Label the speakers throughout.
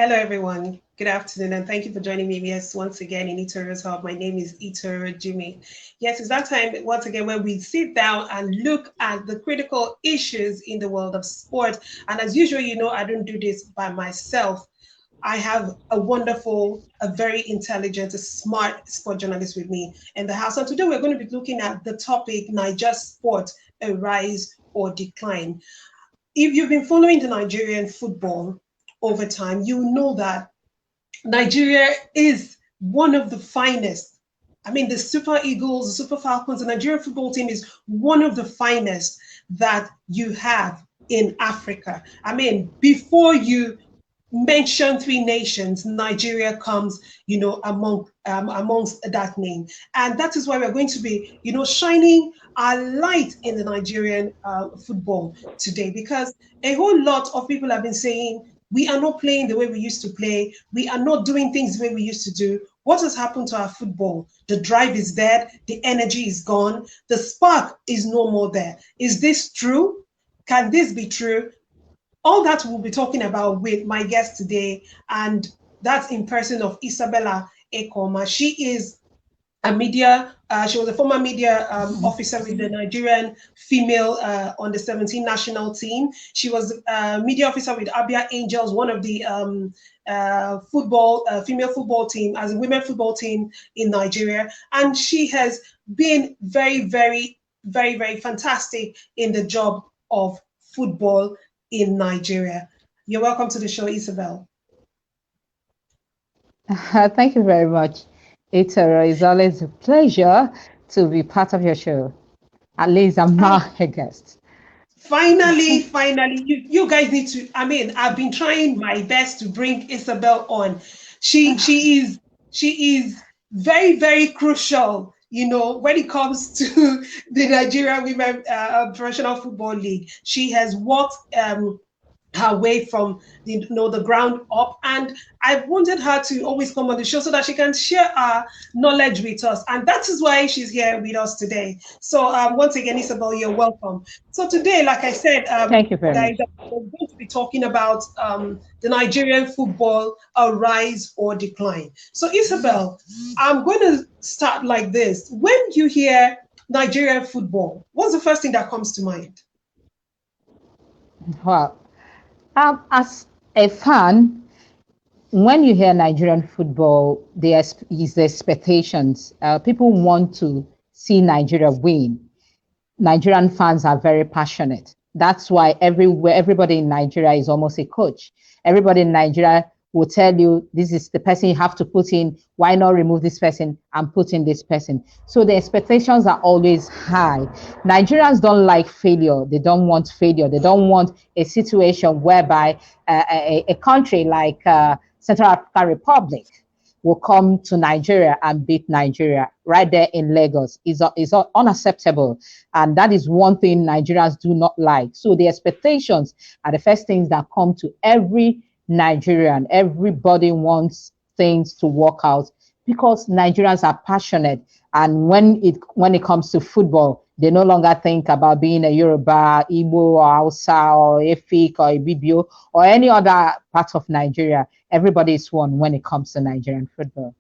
Speaker 1: Hello, everyone. Good afternoon, and thank you for joining me. Yes, once again in Itoro's Hub. My name is Itoro Jimmy. Yes, it's that time once again where we sit down and look at the critical issues in the world of sport. And as usual, you know, I don't do this by myself. I have a wonderful, a very intelligent, a smart sport journalist with me in the house. And today we're going to be looking at the topic NAIJA sport, a rise or decline. If you've been following the Nigerian football over time, you know that Nigeria is one of the finest. I mean, the Super Eagles, the Super Falcons, the Nigerian football team is one of the finest that you have in Africa. I mean, before you mention three nations, Nigeria comes, you know, amongst that name, and that is why we're going to be, you know, shining our light in the Nigerian football today, because a whole lot of people have been saying we are not playing the way we used to play. We are not doing things the way we used to do. What has happened to our football? The drive is dead. The energy is gone. The spark is no more there. Is this true? Can this be true? All that we'll be talking about with my guest today, and that's in person of Isabella Ekeoma. She is a media, she was a former media officer with the Nigerian female under 17 national team. She was a media officer with Abia Angels, one of the female football team, as a women football team in Nigeria. And she has been very, very, very, very fantastic in the job of football in Nigeria. You're welcome to the show, Isabel.
Speaker 2: Thank you very much. It's always a pleasure to be part of your show. At least I'm now a guest.
Speaker 1: Finally, you guys need to. I mean, I've been trying my best to bring Isabel on. She is very, very crucial, you know, when it comes to the Nigeria Women Professional Football League. She has worked her way from the ground up, and I wanted her to always come on the show so that she can share her knowledge with us, and that is why she's here with us today. So once again, Isabel, you're welcome. So today, like I said,
Speaker 2: Thank you very
Speaker 1: guys,
Speaker 2: much.
Speaker 1: we're going to be talking about the Nigerian football, a rise or decline. So Isabel, I'm going to start like this. When you hear Nigerian football, what's the first thing that comes to mind?
Speaker 2: Well, as a fan, when you hear Nigerian football, there is the expectations. People want to see Nigeria win. Nigerian fans are very passionate. That's why everybody in Nigeria is almost a coach. Everybody in Nigeria will tell you this is the person you have to put in. Why not remove this person and put in this person? So the expectations are always high. Nigerians don't like failure. They don't want failure. They don't want a situation whereby a country like Central African Republic will come to Nigeria and beat Nigeria right there in Lagos is unacceptable. And that is one thing Nigerians do not like. So the expectations are the first things that come to every Nigerian. Everybody wants things to work out because Nigerians are passionate. And when it comes to football, they no longer think about being a Yoruba, Igbo, or Hausa, or Efik, or Ibibio, or any other part of Nigeria. Everybody is one when it comes to Nigerian football.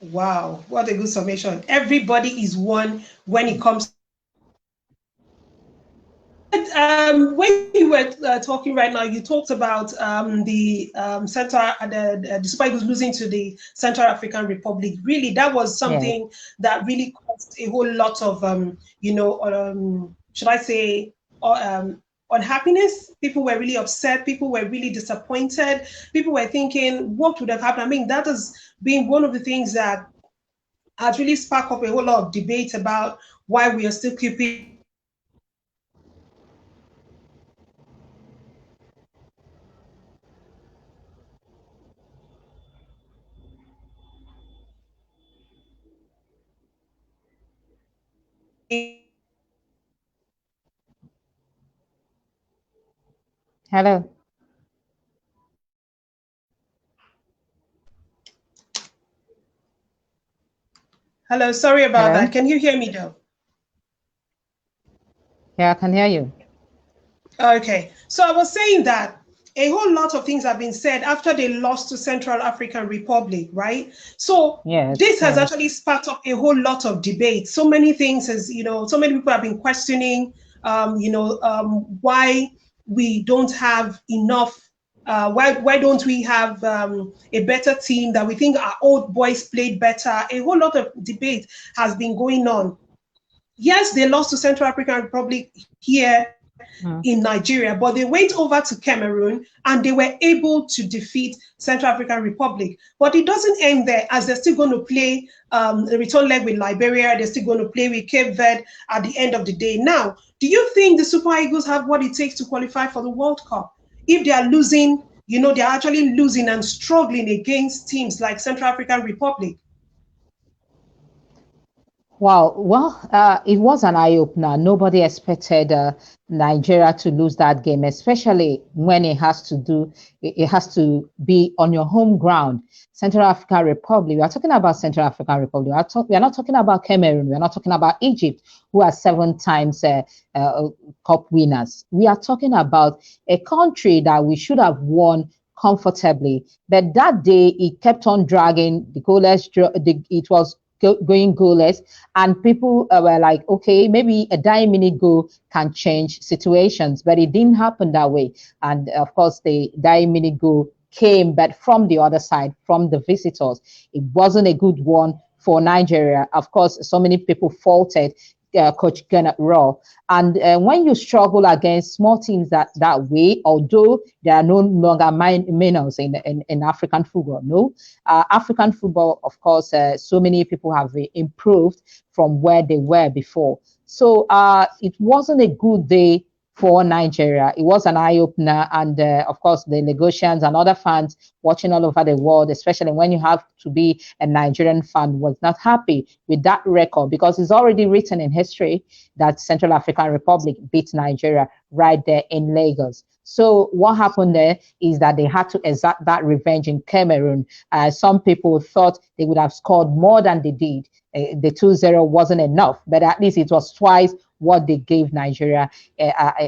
Speaker 1: Wow, what a good summation. Everybody is one when it comes. When you were talking right now, you talked about the Super Eagles losing to the Central African Republic. Really, that was something that really caused a whole lot of, should I say, unhappiness. People were really upset. People were really disappointed. People were thinking, what would have happened? I mean, that has been one of the things that has really sparked up a whole lot of debate about why we are still keeping.
Speaker 2: Hello.
Speaker 1: Hello, sorry about
Speaker 2: Hello.
Speaker 1: that. Can you hear me though?
Speaker 2: Yeah, I can hear you.
Speaker 1: Okay, so I was saying that a whole lot of things have been said after they lost to Central African Republic, right? So
Speaker 2: Yes,
Speaker 1: this has
Speaker 2: yes.
Speaker 1: actually sparked up a whole lot of debate. So many things, as so many people have been questioning, why we don't have enough. Why don't we have a better team, that we think our old boys played better? A whole lot of debate has been going on. Yes, they lost to Central African Republic here in Nigeria, but they went over to Cameroon and they were able to defeat Central African Republic. But it doesn't end there, as they're still going to play the return leg with Liberia. They're still going to play with Cape Verde at the end of the day. Now, do you think the Super Eagles have what it takes to qualify for the World Cup? If they are losing, they're actually losing and struggling against teams like Central African Republic.
Speaker 2: Wow, well, it was an eye-opener. Nobody expected Nigeria to lose that game, especially when it has to be on your home ground. Central African Republic. We are talking about Central African Republic. We are not talking about Cameroon. We are not talking about Egypt, who are 7 times cup winners. We are talking about a country that we should have won comfortably. But that day, it kept on dragging. The goalless. It was going goalless, and people were like, okay, maybe a dying minute goal can change situations, but it didn't happen that way. And of course, the dying minute goal came, but from the other side, from the visitors. It wasn't a good one for Nigeria. Of course, so many people faulted Coach Gennett Raw. And when you struggle against small teams that way, although there are no longer minors in African football, no. African football, of course, so many people have improved from where they were before. So it wasn't a good day for Nigeria. It was an eye-opener, and of course the Lagosians and other fans watching all over the world, especially when you have to be a Nigerian fan, was not happy with that record, because it's already written in history that Central African Republic beat Nigeria right there in Lagos. So what happened there is that they had to exact that revenge in Cameroon. Some people thought they would have scored more than they did. The 2-0 wasn't enough, but at least it was twice what they gave Nigeria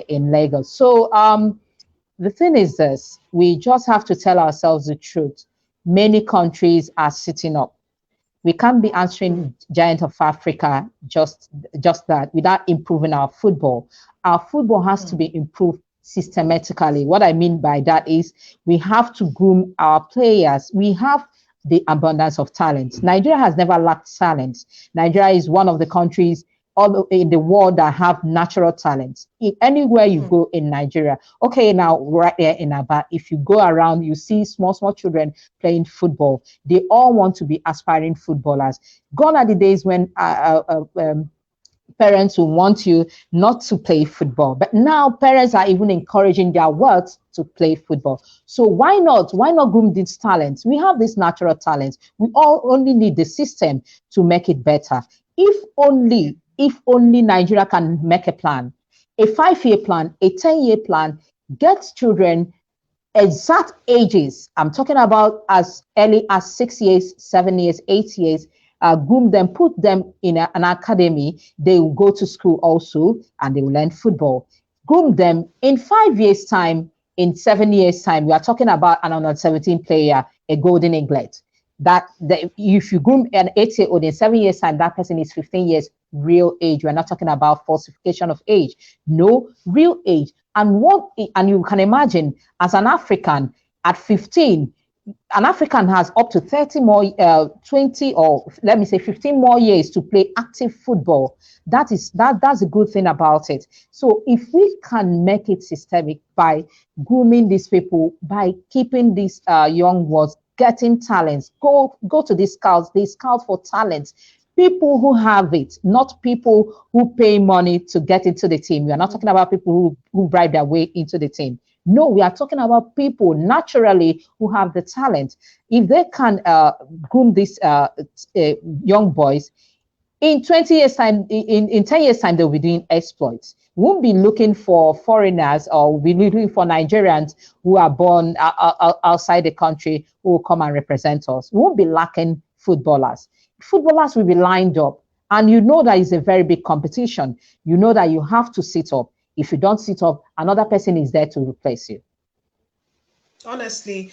Speaker 2: in Lagos. So the thing is this, we just have to tell ourselves the truth. Many countries are sitting up. We can't be answering Giant of Africa just that without improving our football. Our football has to be improved systematically. What I mean by that is we have to groom our players. We have the abundance of talent. Nigeria has never lacked talent. Nigeria is one of the countries all in the world that have natural talents. Anywhere you go in Nigeria, okay, now right there in Aba, if you go around, you see small children playing football. They all want to be aspiring footballers. Gone are the days when parents will want you not to play football, but now parents are even encouraging their works to play football. So why not groom these talents? We have these natural talents. We all only need the system to make it better. If only Nigeria can make a plan, a 5-year plan, a 10-year plan, get children exact ages. I'm talking about as early as 6 years, 7 years, 8 years. Groom them, put them in an academy. They will go to school also, and they will learn football. Groom them in 5 years' time, in 7 years' time. We are talking about an under 17 player, a golden eaglet. That if you groom an 8-year-old in 7 years' time, that person is 15 years real age. We're not talking about falsification of age. No, real age. And you can imagine, as an African at 15, an African has up to 30 more, 20, or let me say 15 more years to play active football. That's a good thing about it. So if we can make it systemic by grooming these people, by keeping these young ones, getting talents, go to these scouts. They scout for talents. People who have it, not people who pay money to get into the team. We are not talking about people who bribe their way into the team. No, we are talking about people naturally who have the talent. If they can groom these young boys, in 20 years' time, in 10 years' time, they'll be doing exploits. We won't be looking for foreigners, or we'll be looking for Nigerians who are born outside the country who will come and represent us. We won't be lacking footballers. Footballers will be lined up, and you know that it's a very big competition. You know that you have to sit up. If you don't sit up, another person is there to replace you.
Speaker 1: Honestly,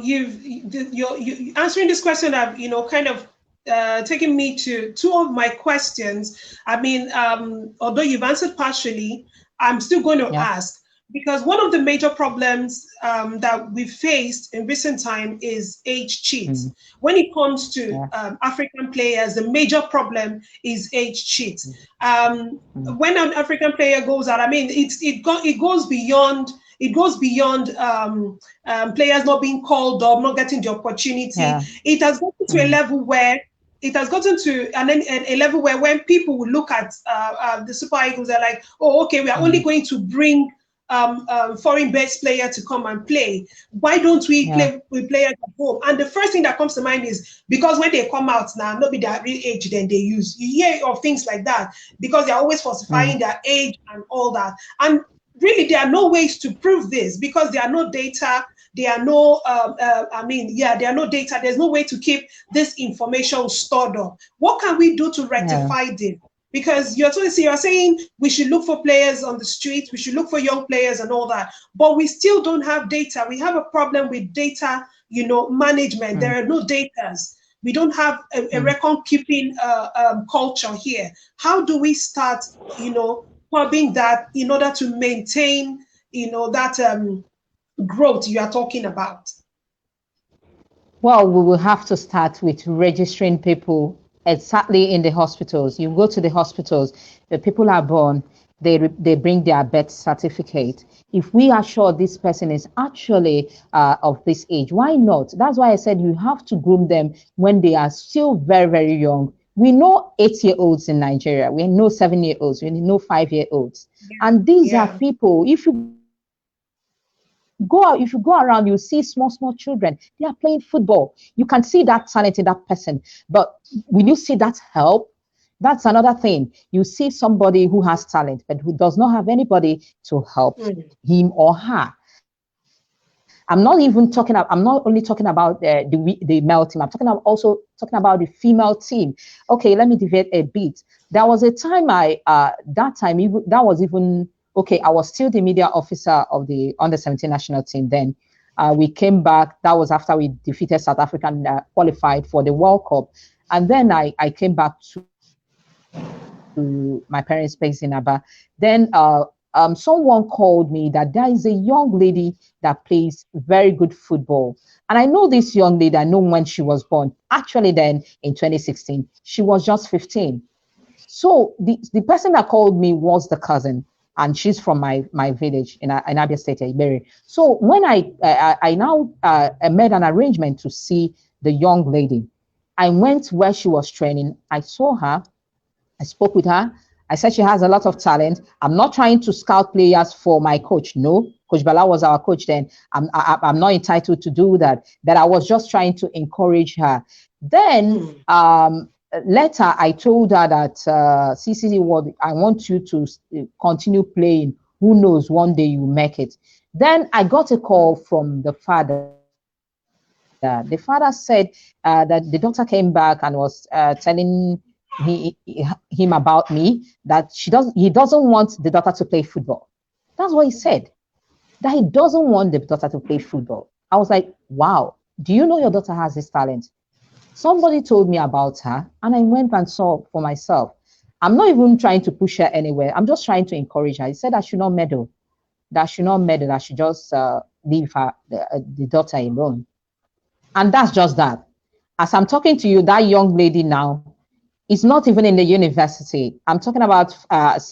Speaker 1: you answering this question have, kind of taken me to two of my questions. I mean, although you've answered partially, I'm still going to
Speaker 2: Yeah.
Speaker 1: ask, because one of the major problems that we've faced in recent time is age cheats.
Speaker 2: Mm,
Speaker 1: When it comes to
Speaker 2: yeah.
Speaker 1: African players, the major problem is age cheats.
Speaker 2: Mm,
Speaker 1: When an African player goes out, I mean, it goes beyond, players not being called up, not getting the opportunity.
Speaker 2: yeah.
Speaker 1: It has gotten to a
Speaker 2: Mm,
Speaker 1: level where it has gotten to a level where when people will look at the Super Eagles, they're like, oh, okay, we are only
Speaker 2: mm,
Speaker 1: going to bring foreign-based player to come and play. Why don't we
Speaker 2: yeah.
Speaker 1: play with players at home? And the first thing that comes to mind is because when they come out now, not be their real age, then they use. You hear of things like that because they're always falsifying
Speaker 2: Mm,
Speaker 1: their age and all that. And really, there are no ways to prove this because there are no data. There are no, there are no data. There's no way to keep this information stored up. What can we do to
Speaker 2: yeah.
Speaker 1: rectify this? Because you're saying we should look for players on the street, we should look for young players and all that, but we still don't have data. We have a problem with data, management.
Speaker 2: Mm,
Speaker 1: There are no datas. We don't have a
Speaker 2: mm.
Speaker 1: record keeping culture here. How do we start, curbing that in order to maintain, that growth you are talking about?
Speaker 2: Well, we will have to start with registering people exactly in the hospitals. You go to the hospitals, the people are born, they bring their birth certificate. If we are sure this person is actually of this age, why not? That's why I said you have to groom them when they are still very, very young. We know 8-year-olds in Nigeria, we know 7-year-olds, we know 5-year-olds. And these are
Speaker 1: Yeah.
Speaker 2: people, if you go around, you see small, small children. They are playing football. You can see that talent in that person. But will you see that help? That's another thing. You see somebody who has talent, but who does not have anybody to help
Speaker 1: Mm.
Speaker 2: him or her. I'm not even talking. I'm not only talking about the male team. I'm talking about also talking about the female team. Okay, let me deviate a bit. There was a time that was even okay. I was still the media officer of the under 17 national team then. We came back. That was after we defeated South Africa and qualified for the World Cup. And then I came back to my parents' place in Aba. Then someone called me that there is a young lady that plays very good football. And I know this young lady, I know when she was born. Actually, then in 2016, she was just 15. So the person that called me was the cousin, and she's from my village in Abia State, Iberi. So when I now made an arrangement to see the young lady, I went where she was training. I saw her. I spoke with her. I said she has a lot of talent. I'm not trying to scout players for my coach. No, Coach Bala was our coach then. I'm not entitled to do that. But I was just trying to encourage her. Then
Speaker 1: Mm.
Speaker 2: later, I told her that CCC, what I want you to continue playing. Who knows? One day you make it. Then I got a call from the father. The father said that the doctor came back and was telling him about me that he doesn't want the daughter to play football. That's what he said. That he doesn't want the daughter to play football. I was like, wow, do you know your daughter has this talent? Somebody told me about her and I went and saw for myself. I'm not even trying to push her anywhere. I'm just trying to encourage her. He said I should not meddle, that I should not meddle, I should just leave the daughter alone. And that's just that. As I'm talking to you, that young lady now is not even in the university. I'm talking about 5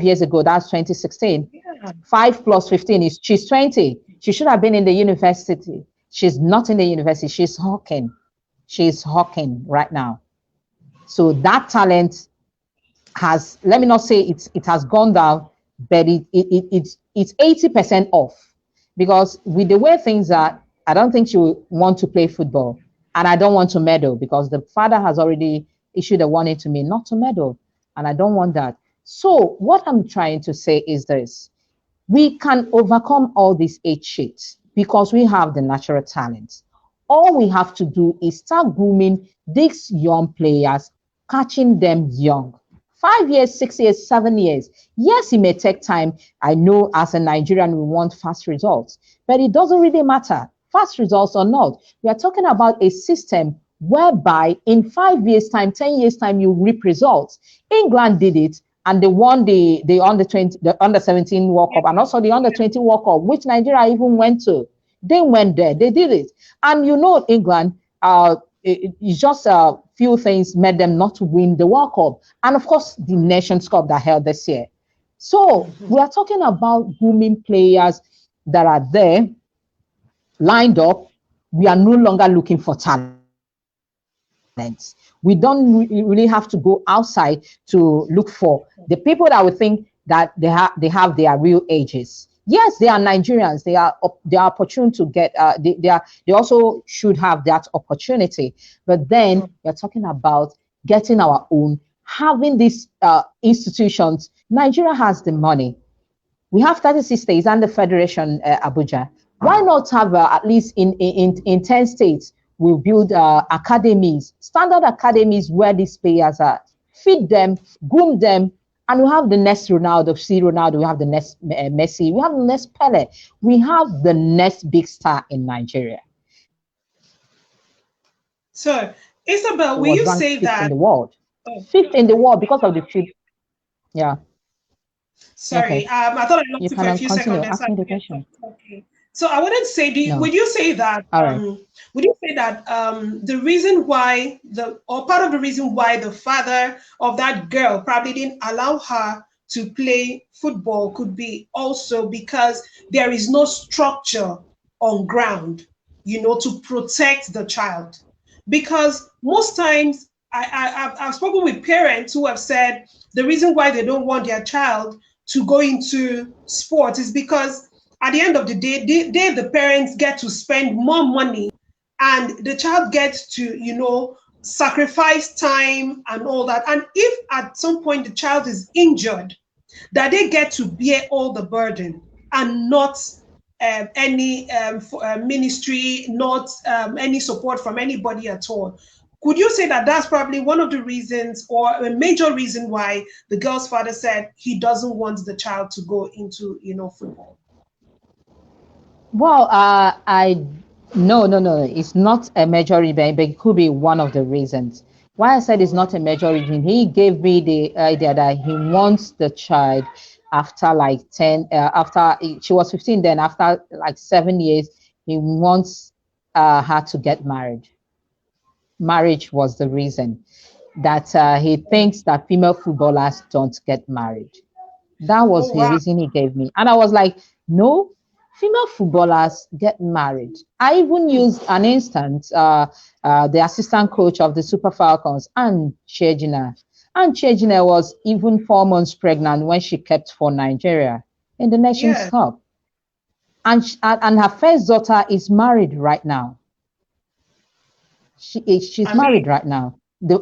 Speaker 2: years ago. That's 2016.
Speaker 1: Yeah.
Speaker 2: 5 plus 15 is she's 20. She should have been in the university. She's not in the university. She's hawking. She's hawking right now. So that talent has, let me not say it has gone down, but it's 80% off, because with the way things are, I don't think she will want to play football, and I don't want to meddle because the father has already issued a warning to me not to meddle, and I don't want that. So what I'm trying to say is this: we can overcome all these age shits because we have the natural talents. All we have to do is start grooming these young players, catching them young. 5 years, 6 years, 7 years. Yes, it may take time. I know as a Nigerian, we want fast results, but it doesn't really matter, fast results or not. We are talking about a system whereby in 5 years' time, 10 years' time, you reap results. England did it, and they won the under 20, the under 17 World Cup, and also the under 20 World Cup, which Nigeria even went to. They went there, they did it. And you know, England, it's just a few things made them not to win the World Cup. And of course, the Nations Cup that held this year. So we are talking about booming players that are there, lined up. We are no longer looking for talent. We don't really have to go outside to look for the people that we think that they have their real ages. Yes, they are Nigerians. They are opportune to get. They also should have that opportunity. But then we're talking about getting our own, having these institutions. Nigeria has the money. We have 36 states and the Federation, Abuja. Why not have at least in 10 states, we'll build academies, standard academies where these players are, feed them, groom them, and we have the next Ronaldo, see Ronaldo, we have the next Messi, we have the next Pele, we have the next big star in Nigeria.
Speaker 1: So, Isabel, will you say that?
Speaker 2: In the world. Fifth in the world because of the food. Yeah.
Speaker 1: Sorry,
Speaker 2: okay.
Speaker 1: I thought I lost you for a few seconds.
Speaker 2: Ask me the question.
Speaker 1: Okay. So I wanted to say, would you say that? Would you say that the reason why part of the reason why the father of that girl probably didn't allow her to play football could be also because there is no structure on ground, to protect the child? Because most times I've spoken with parents who have said the reason why they don't want their child to go into sports is because at the end of the day, the parents get to spend more money and the child gets to, sacrifice time and all that. And if at some point the child is injured, that they get to bear all the burden and not any ministry, not any support from anybody at all. Could you say that that's probably one of the reasons or a major reason why the girl's father said he doesn't want the child to go into, football?
Speaker 2: Well, no. It's not a major reason, but it could be one of the reasons. Why I said it's not a major reason, he gave me the idea that he wants the child after like 10, after she was 15, then after like 7 years, he wants her to get married. Marriage was the reason that he thinks that female footballers don't get married. That was the reason he gave me. And I was like, no, female footballers get married. I even used an instance, the assistant coach of the Super Falcons, Anne Chejina. Anne Chejina was even 4 months pregnant when she kept for Nigeria in the Nations Cup. And her first daughter is married right now. She's married right now.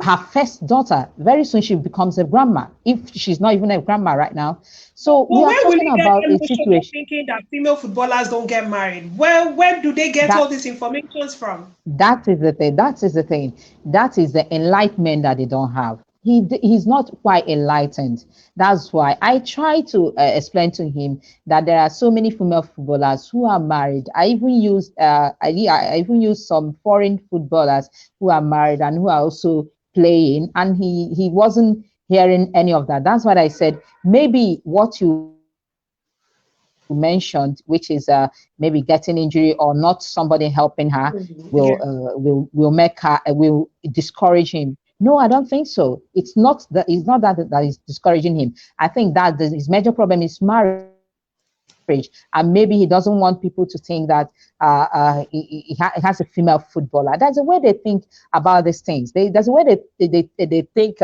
Speaker 2: Her first daughter, very soon she becomes a grandma, if she's not even a grandma right now. So we are talking about a situation.
Speaker 1: Thinking that female footballers don't get married. Where do they get all these information from?
Speaker 2: That is the thing. That is the thing. That is the enlightenment that they don't have. He's not quite enlightened. That's why I try to explain to him that there are so many female footballers who are married. I even used some foreign footballers who are married and who are also playing, and he wasn't hearing any of that. That's what I said. Maybe what you mentioned, which is maybe getting injury or not somebody helping her, will make her will discourage him. No, I don't think so. It's not that is discouraging him. I think that his major problem is marriage, and maybe he doesn't want people to think that he has a female footballer. That's the way they think about these things. That's the way they think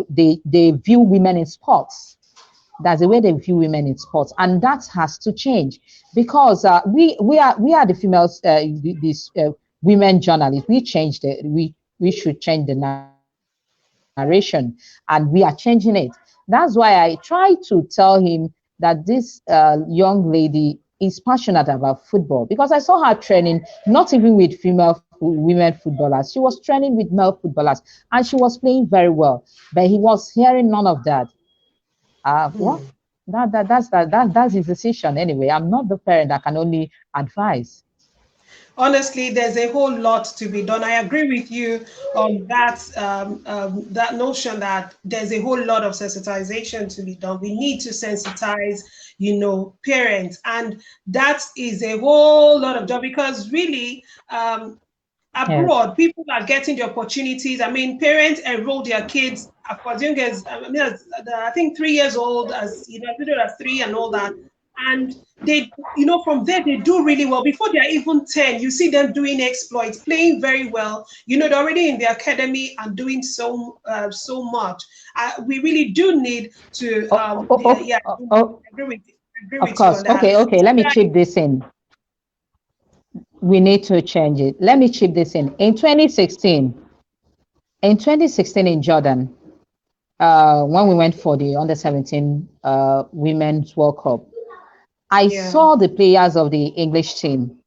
Speaker 2: they view women in sports. That's the way they view women in sports, and that has to change because we are the females, these women journalists. We changed it. We should change the narration, and we are changing it. That's why I try to tell him that this young lady is passionate about football, because I saw her training, not even with women footballers. She was training with male footballers, and she was playing very well. But he was hearing none of that. Well, that's his decision anyway. I'm not the parent. I can only advise.
Speaker 1: Honestly, there's a whole lot to be done. I agree with you on that notion that there's a whole lot of sensitization to be done. We need to sensitize, parents, and that is a whole lot of job, because really,
Speaker 2: Yes.
Speaker 1: abroad, people are getting the opportunities. I mean, parents enroll their kids as young as, I think 3 years old, as little as 3 and all that. And they, from there, they do really well. Before they're even 10, you see them doing exploits, playing very well. They're already in the academy and doing so much. We really do need to, agree
Speaker 2: Of
Speaker 1: with you on
Speaker 2: course.
Speaker 1: that.
Speaker 2: Okay. Let me chip this in. We need to change it. Let me chip this in. In 2016, in Jordan, when we went for the under 17 Women's World Cup, I saw the players of the English team,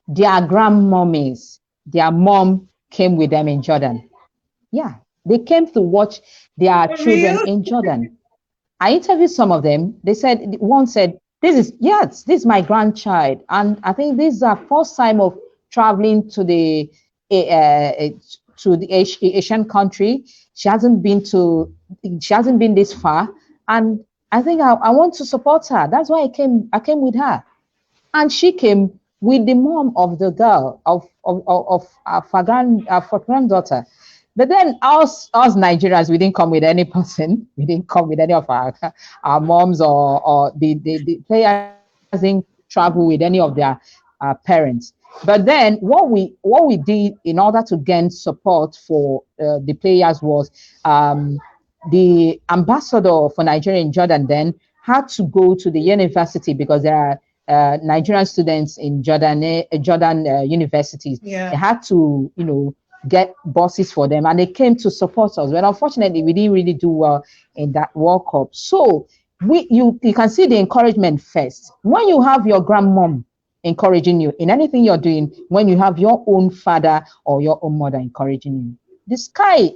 Speaker 2: their grandmommies, their mom came with them in Jordan. Yeah, they came to watch their children in Jordan. I interviewed some of them. They said, one said, this is my grandchild. And I think this is our first time of traveling to the Asian country. She hasn't been this far. And I think I want to support her. That's why I came with her. And she came with the mom of the girl, of her granddaughter. But then us Nigerians, we didn't come with any person. We didn't come with any of our moms, or the players didn't travel with any of their parents. But then what we did in order to gain support for the players was the ambassador for Nigeria in Jordan then had to go to the university, because there are Nigerian students in Jordan universities.
Speaker 1: Yeah.
Speaker 2: They had to, get buses for them, and they came to support us. But unfortunately, we didn't really do well in that World Cup. So you can see the encouragement first. When you have your grandmom encouraging you in anything you're doing, when you have your own father or your own mother encouraging you, the sky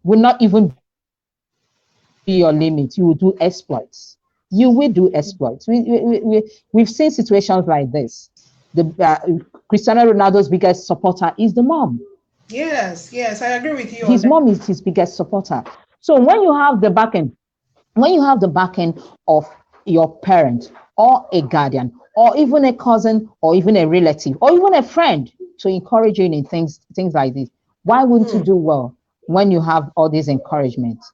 Speaker 2: will not even be your limit. You will do exploits. You will do exploits. We've seen situations like this. Cristiano Ronaldo's biggest supporter is the mom.
Speaker 1: Yes, I agree with you.
Speaker 2: His mom is his biggest supporter. So when you have the backing of your parent or a guardian or even a cousin or even a relative or even a friend to encourage you in things like this, why wouldn't you do well when you have all these encouragements?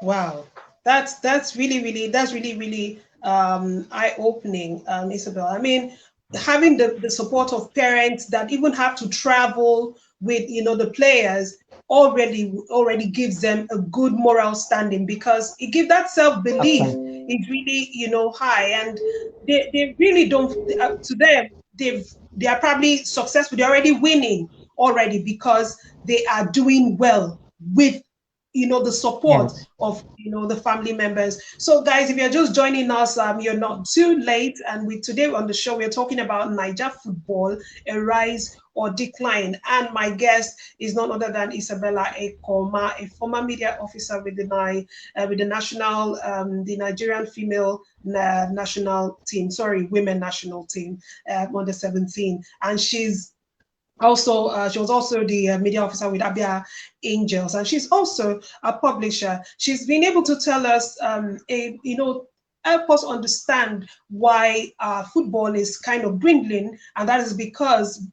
Speaker 1: Wow, that's really eye-opening, Isabella. I mean, having the support of parents that even have to travel with the players already gives them a good moral standing, because it gives that self-belief is really high, and they really don't, to them, they are probably successful, they're already winning already, because they are doing well with the support of the family members. So guys, if you're just joining us, you're not too late, and today on the show we're talking about NAIJA football, a rise or decline, and my guest is none other than Isabella Ekeoma, a former media officer with the national the Nigerian female national team, women national team, under 17, and she's also, she was also the media officer with Abia Angels, and she's also a publisher. She's been able to tell us, help us understand why football is kind of dwindling, and that is because,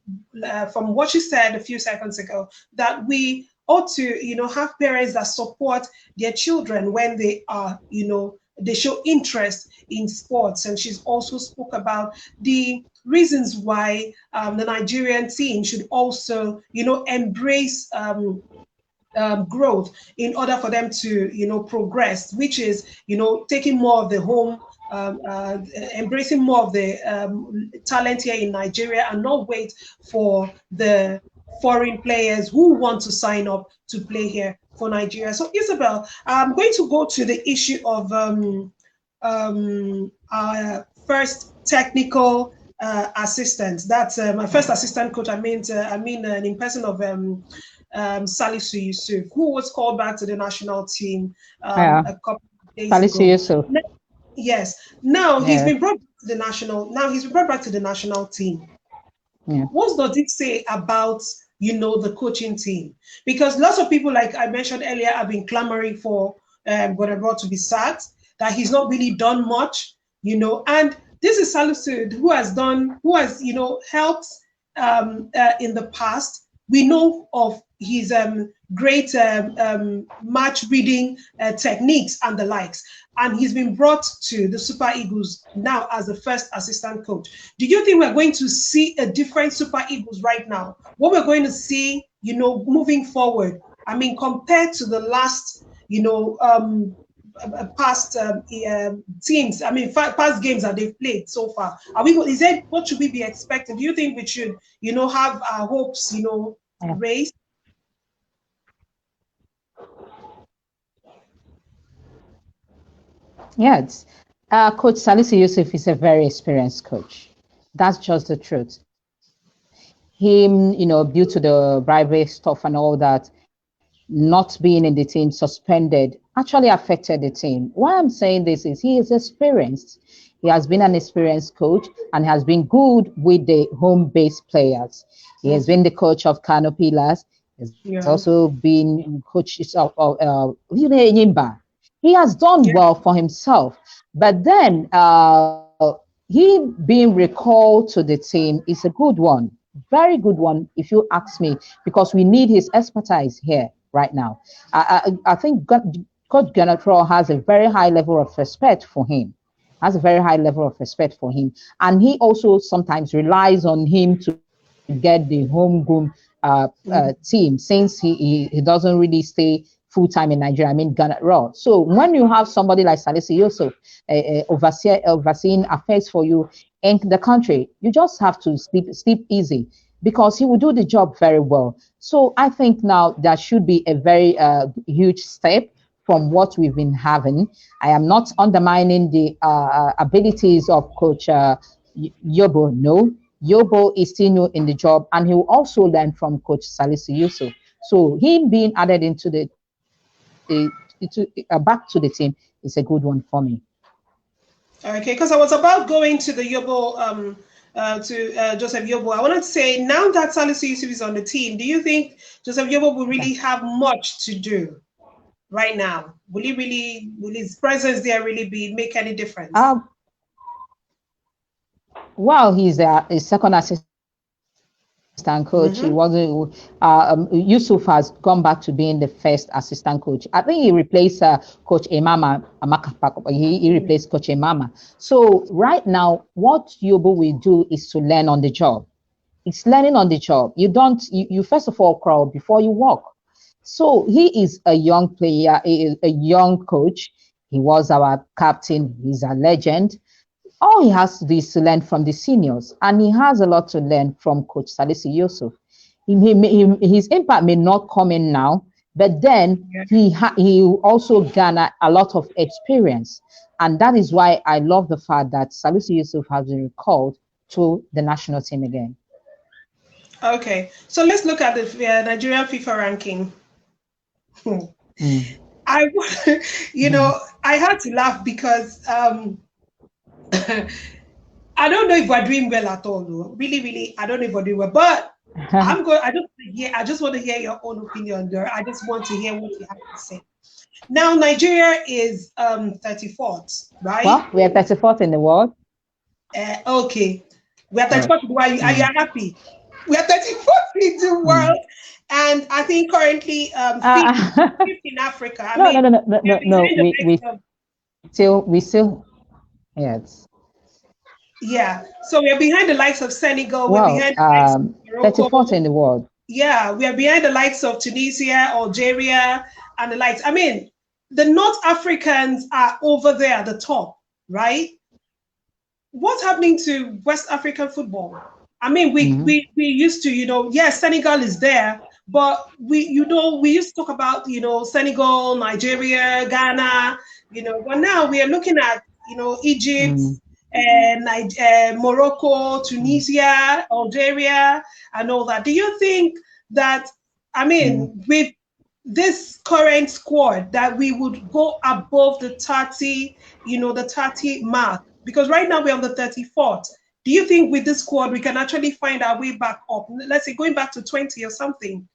Speaker 1: from what she said a few seconds ago, that we ought to, have parents that support their children when they are, they show interest in sports. And she's also spoke about the reasons why the Nigerian team should also, embrace growth in order for them to, progress, which is, taking more of the home, embracing more of the talent here in Nigeria, and not wait for the foreign players who want to sign up to play here for Nigeria. So Isabel, I'm going to go to the issue of our first technical assistant. That's my first assistant coach. In person of Salisu Yusuf, who was called back to the national team
Speaker 2: Yeah.
Speaker 1: a couple of days
Speaker 2: Salisu
Speaker 1: ago.
Speaker 2: Yusuf.
Speaker 1: Yes. Now he's
Speaker 2: Yeah.
Speaker 1: been brought to the national. Now he's been brought back to the national team.
Speaker 2: Yeah.
Speaker 1: What does it say about the coaching team? Because lots of people, like I mentioned earlier, have been clamoring for Godebro to be sacked. That he's not really done much, And this is Salisu who has helped in the past. We know of his great match reading techniques and the likes. And he's been brought to the Super Eagles now as the first assistant coach. Do you think we're going to see a different Super Eagles right now? What we're going to see, moving forward? I mean, compared to the last, past teams. I mean, past games that they've played so far. What should we be expecting? Do you think we should, have our hopes, raised?
Speaker 2: Yes. Coach Salisu Yusuf is a very experienced coach. That's just the truth. Him, due to the bribery stuff and all that, not being in the team, suspended, actually affected the team. Why I'm saying this is he is experienced. He has been an experienced coach and has been good with the home-based players. He has been the coach of Kano Pillars. He's also been coach of Yimba. He has done well for himself. But then he being recalled to the team is a good one. Very good one, if you ask me, because we need his expertise here right now. I think Coach Ganatro has a very high level of respect for him. Has a very high level of respect for him, and he also sometimes relies on him to get the homegrown team, since he doesn't really stay full time in Nigeria. I mean, Ghana Raw. So when you have somebody like Salisu Yusuf overseeing affairs for you in the country, you just have to sleep easy, because he will do the job very well. So I think now that should be a very huge step from what we've been having. I am not undermining the abilities of Coach Yobo. No, Yobo is still new in the job, and he will also learn from Coach Salisu Yusuf. So him being added into back to the team is a good one for me.
Speaker 1: Okay, because I was about going to the Yobo, Joseph Yobo. I wanted to say, now that Salisu Yusuf is on the team, do you think Joseph Yobo will really have much to do right now? Will his presence there really make any difference?
Speaker 2: Well, he's a second assistant coach. He wasn't. Yusuf has gone back to being the first assistant coach. I think he replaced Coach Emama. He replaced Coach Emama. So right now, what Yobo will do is to learn on the job. It's learning on the job. You first of all crawl before you walk. So he is a young player, a young coach. He was our captain. He's a legend. All he has to do is to learn from the seniors, and he has a lot to learn from Coach Salisu Yusuf. His impact may not come in now, but then he also garner a lot of experience, and that is why I love the fact that Salisu Yusuf has been recalled to the national team again.
Speaker 1: Okay, so let's look at the Nigerian FIFA ranking. I had to laugh because I don't know if we're doing well at all. No. Really, I don't know if we're doing well. But I just want to hear your own opinion, girl. I just want to hear what you have to say. Now, Nigeria is 34th, right?
Speaker 2: Well, we are 34th in the world.
Speaker 1: Okay, we are 34th in the world. Are you happy? We are 34th in the world, and I think currently 5th in Africa.
Speaker 2: No. We still, yes.
Speaker 1: Yeah, so we're behind the likes of Senegal. We're behind the likes of Morocco.
Speaker 2: 34th in the world.
Speaker 1: Yeah, we are behind the likes of Tunisia, Algeria, and the likes. I mean, the North Africans are over there at the top, right? What's happening to West African football? I mean, we used to, yes, Senegal is there, but we used to talk about, Senegal, Nigeria, Ghana, but now we are looking at, Egypt, Morocco, Tunisia, Algeria, and all that. Do you think that, I mean, with this current squad, that we would go above the 30, the 30 mark? Because right now we're on the 34th. Do you think with this squad we can actually find our way back up? Let's say going back to 20 or something.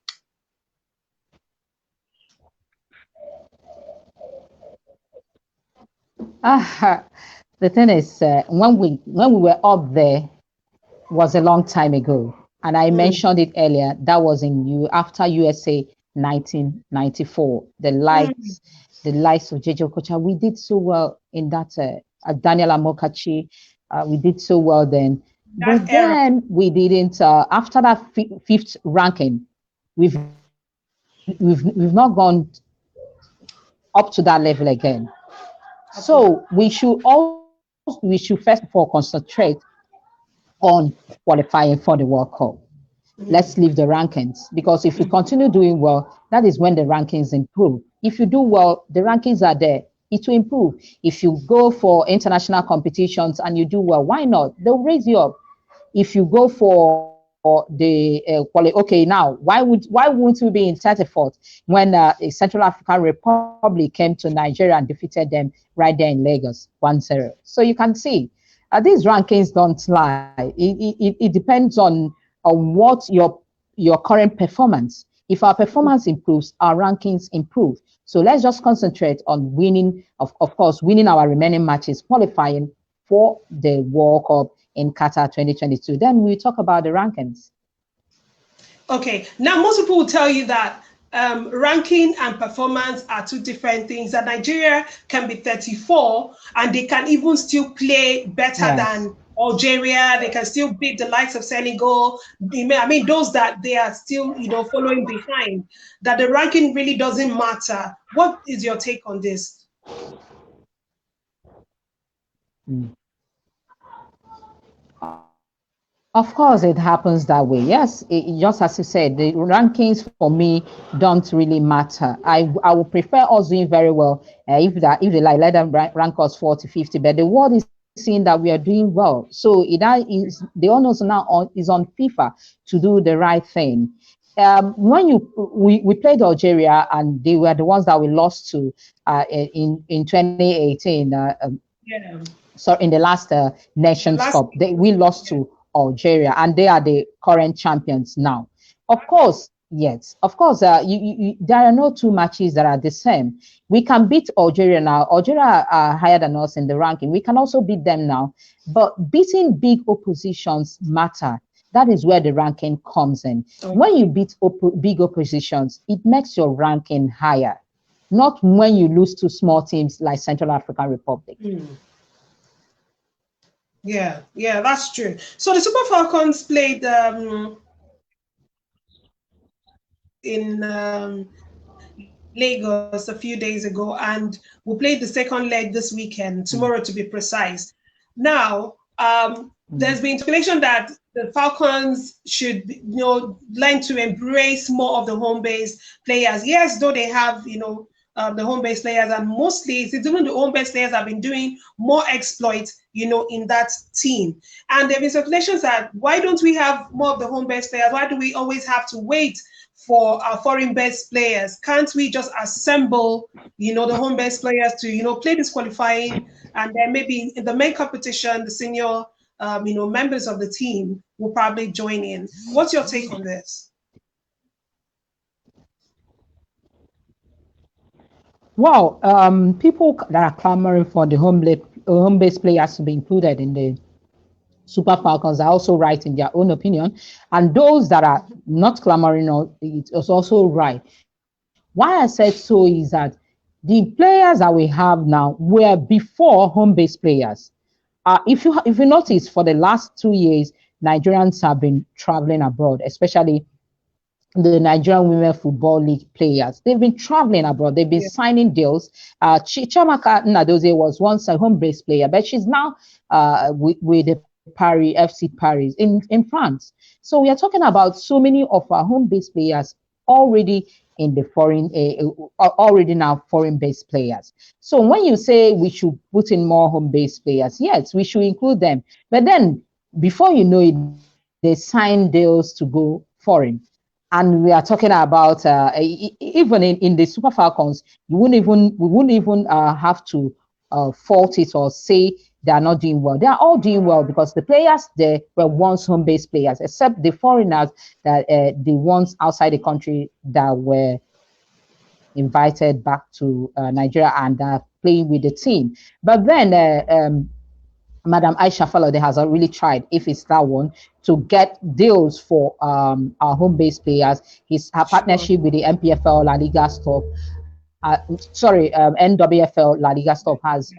Speaker 2: The thing is, when we were up there was a long time ago, and I mentioned it earlier. That was after USA 1994. The likes of JJ Okocha. We did so well in that. Daniel Amokachi, we did so well then. But then we didn't. After that fifth ranking, we've not gone up to that level again. So we should first of all concentrate on qualifying for the World Cup. Let's leave the rankings, because if we continue doing well, that is when the rankings improve. If you do well, the rankings are there. It will improve. If you go for international competitions and you do well, why not? They'll raise you up. If you go for the okay, now why won't we be in 34th when a Central African Republic came to Nigeria and defeated them right there in Lagos 1-0? So you can see these rankings don't lie. It depends on what your current performance. If our performance improves, our rankings improve. So let's just concentrate on winning, of course, winning our remaining matches, qualifying for the World Cup in Qatar 2022. Then we talk about the rankings.
Speaker 1: Okay. Now, most people will tell you that ranking and performance are two different things. That Nigeria can be 34 and they can even still play better than Algeria. They can still beat the likes of Senegal. I mean, those that they are still, following behind. That the ranking really doesn't matter. What is your take on this?
Speaker 2: Of course, it happens that way. Yes, just as you said, the rankings for me don't really matter. I would prefer us doing very well if they like let them rank us 40, 50. But the world is seeing that we are doing well, so the onus now is on FIFA to do the right thing. When we played Algeria and they were the ones that we lost to in 2018. So in the last Nations Cup, we lost to Algeria, and they are the current champions now. Of course, yes. Of course, there are no two matches that are the same. We can beat Algeria now. Algeria are higher than us in the ranking. We can also beat them now. But beating big oppositions matter. That is where the ranking comes in. Okay. When you beat big oppositions, it makes your ranking higher. Not when you lose to small teams like Central African Republic.
Speaker 1: Yeah, that's true. So the Super Falcons played in Lagos a few days ago, and we'll play the second leg this weekend, tomorrow to be precise. Now, there's been speculation that the Falcons should, learn to embrace more of the home-based players. Yes, though they have, the home-based players, and mostly it's even the home-based players have been doing more exploits, in that team. And there have been speculations that why don't we have more of the home-based players? Why do we always have to wait for our foreign-based players? Can't we just assemble, the home-based players to, play this qualifying, and then maybe in the main competition, the senior, members of the team will probably join in? What's your take on this?
Speaker 2: Well, people that are clamoring for the home-based players to be included in the Super Falcons are also right in their own opinion, and those that are not clamoring it is also right. Why I said so is that the players that we have now were before home-based players. If you notice, for the last 2 years, Nigerians have been traveling abroad, especially the Nigerian Women Football League players. They've been traveling abroad. They've been signing deals. Chiamaka Nnadozie was once a home-based player, but she's now with the Paris FC in France. So we are talking about so many of our home-based players already in the foreign, already now foreign-based players. So when you say we should put in more home-based players, yes, we should include them. But then before you know it, they sign deals to go foreign. And we are talking about even in the Super Falcons, we wouldn't even have to fault it or say they are not doing well. They are all doing well because the players there were once home-based players, except the foreigners that the ones outside the country that were invited back to Nigeria and are playing with the team. But then Madam Aisha Falode has really tried, if it's that one, to get deals for our home-based players. Her
Speaker 1: Sure.
Speaker 2: partnership with the MPFL La Liga stuff, NWFL La Liga stuff has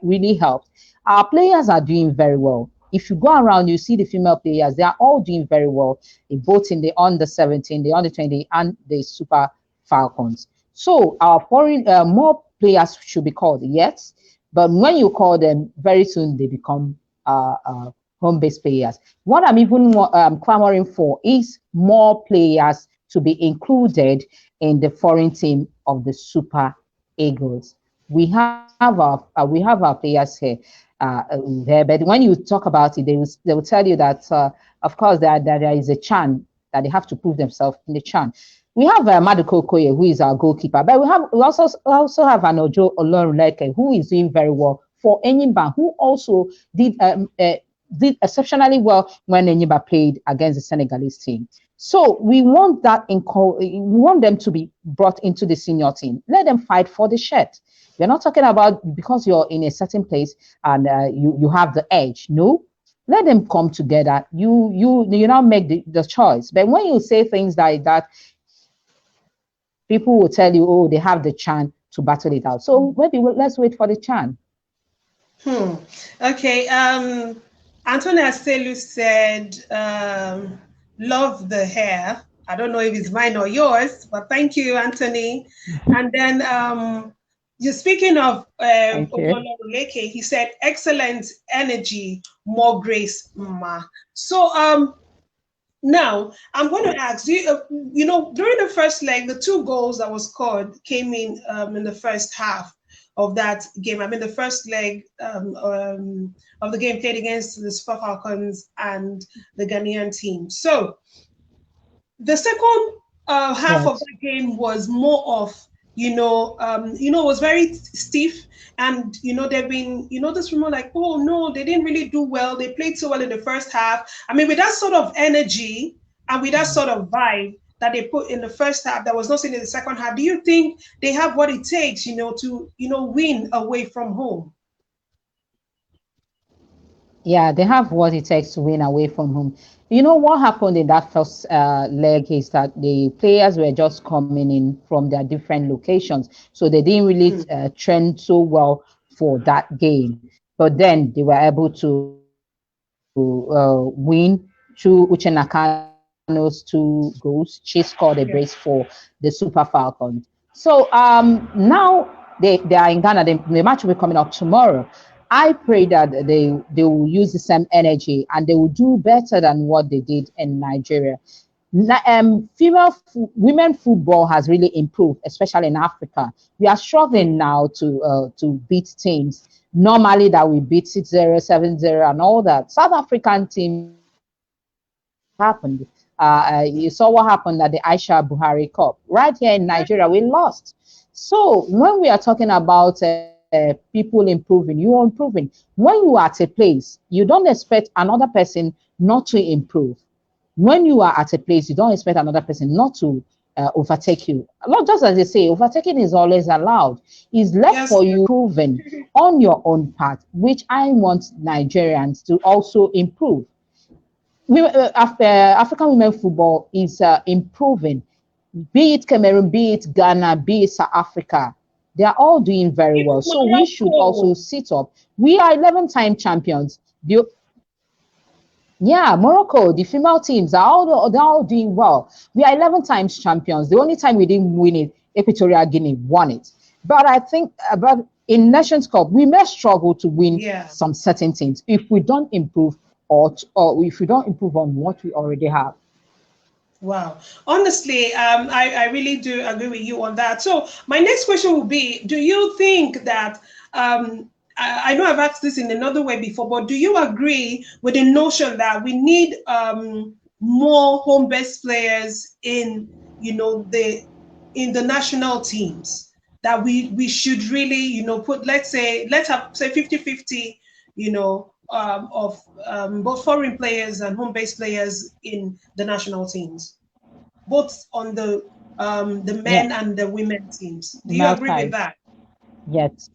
Speaker 2: really helped. Our players are doing very well. If you go around, you see the female players; they are all doing very well, both in the under 17, the under 20, and the Super Falcons. So our foreign more players should be called, yes, but when you call them, very soon they become home-based players. What I'm even more, clamoring for is more players to be included in the foreign team of the Super Eagles. We have our players here, there, but when you talk about it, they will tell you that of course there is a chan that they have to prove themselves in the chan. We have Maduko Okoye, who is our goalkeeper, but we also have Anojo Olorunleke, who is doing very well for Enyimba, who also did exceptionally well when Enyimba played against the Senegalese team. So we want we want them to be brought into the senior team. Let them fight for the shirt. We're not talking about because you're in a certain place and you have the edge. No, let them come together. You now make the choice. But when you say things like that, people will tell you, oh, they have the chance to battle it out. So maybe let's wait for the chance.
Speaker 1: Okay. Anthony Aselu said, love the hair. I don't know if it's mine or yours, but thank you, Anthony. And then you're speaking of
Speaker 2: Thank you.
Speaker 1: Olorunleke, he said, excellent energy, more grace, ma. So now I'm going to ask you, during the first leg, the two goals that was scored came in the first half of that game. I mean, the first leg of the game played against the Super Falcons and the Ghanaian team. So the second half of
Speaker 2: Yes.
Speaker 1: the game was more of, it was very stiff. And, they've been, this rumor like, oh, no, they didn't really do well. They played so well in the first half. I mean, with that sort of energy and with that sort of vibe that they put in the first half, that was not seen in the second half, do you think they have what it takes, to, win away from home?
Speaker 2: Yeah, they have what it takes to win away from home. You know what happened in that first leg is that the players were just coming in from their different locations, so they didn't really train so well for that game. But then they were able to win through Uche Nakano's two goals. She scored a brace
Speaker 1: Yeah.
Speaker 2: for the Super Falcons. So now they are in Ghana. The match will be coming up tomorrow. I pray that they will use the same energy and they will do better than what they did in Nigeria. Women football has really improved, especially in Africa. We are struggling now to beat teams normally that we beat 6-0, 7-0, and all that. South African teams happened. You saw what happened at the Aisha Buhari Cup. Right here in Nigeria, we lost. So when we are talking about people improving, you are improving. When you are at a place, you don't expect another person not to improve. When you are at a place, you don't expect another person not to overtake you. Not just as they say, overtaking is always allowed. It's left
Speaker 1: Yes.
Speaker 2: for you improving on your own path, which I want Nigerians to also improve. African women football is improving, be it Cameroon, be it Ghana, be it South Africa. They are all doing very well. So we should also sit up. We are 11-time champions. Yeah, Morocco, the female teams are they're all doing well. We are 11 times champions. The only time we didn't win it, Equatorial Guinea won it. But I think but in Nations Cup, we may struggle to win some certain things if we don't improve or if we don't improve on what we already have.
Speaker 1: Wow. Honestly, I really do agree with you on that. So my next question will be, do you think that, I know I've asked this in another way before, but do you agree with the notion that we need more home-based players in, in the national teams? That we should really, put, let's have, say, 50-50, of both foreign players and home-based players in the national teams, both on the
Speaker 2: Yeah,
Speaker 1: men and the women teams. Do you
Speaker 2: male
Speaker 1: agree with
Speaker 2: side.
Speaker 1: that?
Speaker 2: Yes,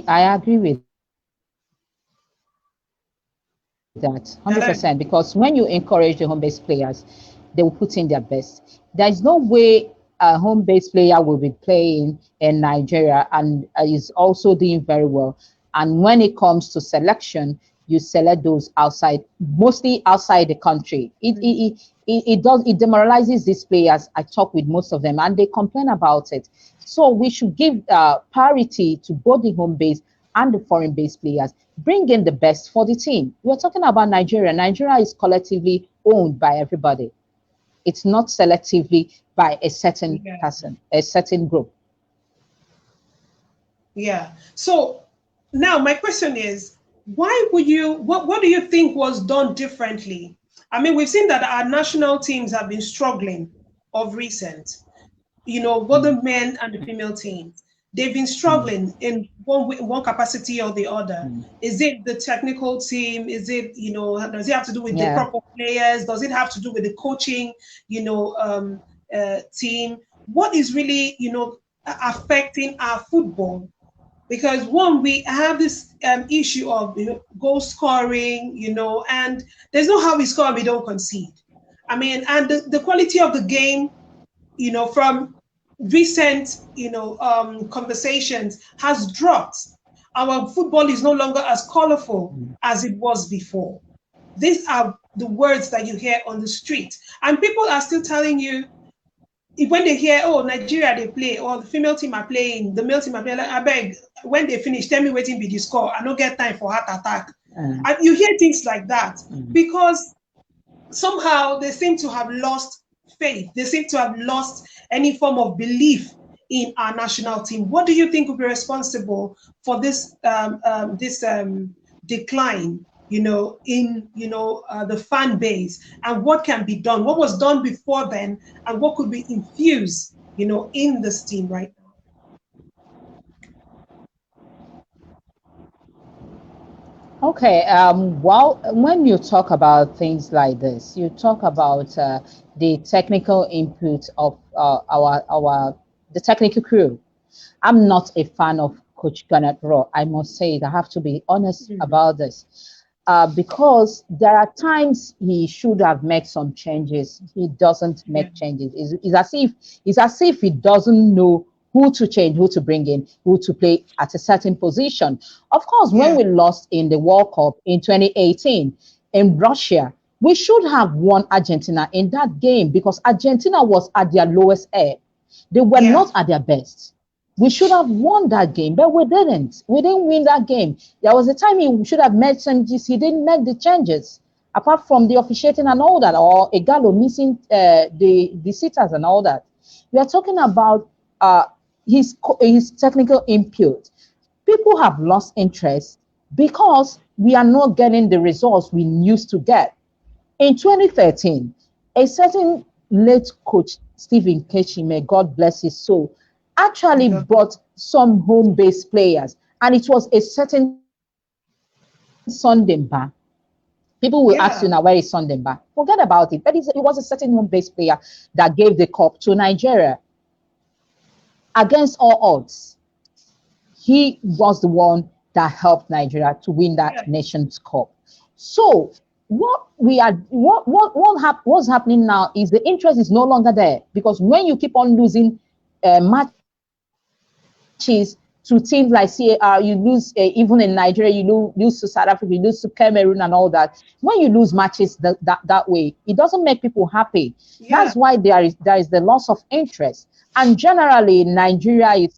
Speaker 2: I agree with that 100% because when you encourage the home
Speaker 1: Hello.
Speaker 2: based players, they will put in their best. There is no way a home based player will be playing in Nigeria and is also doing very well. And when it comes to selection, you select those outside, mostly outside the country. It demoralizes these players. I talk with most of them, and they complain about it. So we should give parity to both the home base and the foreign based players. Bring in the best for the team. We're talking about Nigeria. Nigeria is collectively owned by everybody. It's not selectively by a certain
Speaker 1: Yeah.
Speaker 2: person, a certain group.
Speaker 1: Yeah. So now my question is, why would you, what do you think was done differently? I mean, we've seen that our national teams have been struggling of recent. Both the men and the female teams, they've been
Speaker 2: Mm,
Speaker 1: struggling in one capacity or the other.
Speaker 2: mm.
Speaker 1: Is it the technical team? Is it, does it have to do with the
Speaker 2: Yeah.
Speaker 1: crop of players? Does it have to do with the coaching, team? What is really, affecting our football? Because one, we have this issue of goal scoring, and there's no how we score and we don't concede. I mean, and the quality of the game, from recent, conversations has dropped. Our football is no longer as colorful
Speaker 2: Mm.
Speaker 1: as it was before. These are the words that you hear on the street. And people are still telling you, when they hear, oh, Nigeria, they play, or the female team are playing, the male team are playing, like, I beg, when they finish, tell me waiting be the score. I don't get time for heart attack.
Speaker 2: Mm,
Speaker 1: And you hear things like that
Speaker 2: mm.
Speaker 1: because somehow they seem to have lost faith. They seem to have lost any form of belief in our national team. What do you think will be responsible for this decline? In the fan base, and what can be done? What was done before then, and what could be infused, in this team right now?
Speaker 2: Okay. Well, when you talk about things like this, you talk about the technical input of our the technical crew. I'm not a fan of Coach Garnet Raw. I must say it. I have to be honest
Speaker 1: Mm.
Speaker 2: about this. Because there are times he should have made some changes. He doesn't
Speaker 1: Yeah,
Speaker 2: make changes. It's as if he doesn't know who to change, who to bring in, who to play at a certain position. Of course, when
Speaker 1: yeah,
Speaker 2: we lost in the World Cup in 2018 in Russia, we should have won Argentina in that game because Argentina was at their lowest ebb. They were
Speaker 1: yeah,
Speaker 2: not at their best. We should have won that game, but we didn't. We didn't win that game. There was a time he should have made changes. He didn't make the changes, apart from the officiating and all that, or a gallo missing the sitters and all that. We are talking about his technical input. People have lost interest because we are not getting the results we used to get. In 2013, a certain late coach, Stephen Keshi, may God bless his soul, actually
Speaker 1: because,
Speaker 2: brought some home based players, and it was a certain Sundemba. People will ask you now, where is Sundemba?
Speaker 1: yeah,
Speaker 2: Forget about it. But it was a certain home based player that gave the cup to Nigeria against all odds. He was the one that helped Nigeria to win that
Speaker 1: yeah,
Speaker 2: nation's cup. So what's happening now is the interest is no longer there because when you keep on losing matches to teams like CAR, you lose even in Nigeria, lose to South Africa, you lose to Cameroon and all that. When you lose matches that way, it doesn't make people happy. That's why
Speaker 1: yeah,
Speaker 2: there is the loss of interest. And generally, Nigeria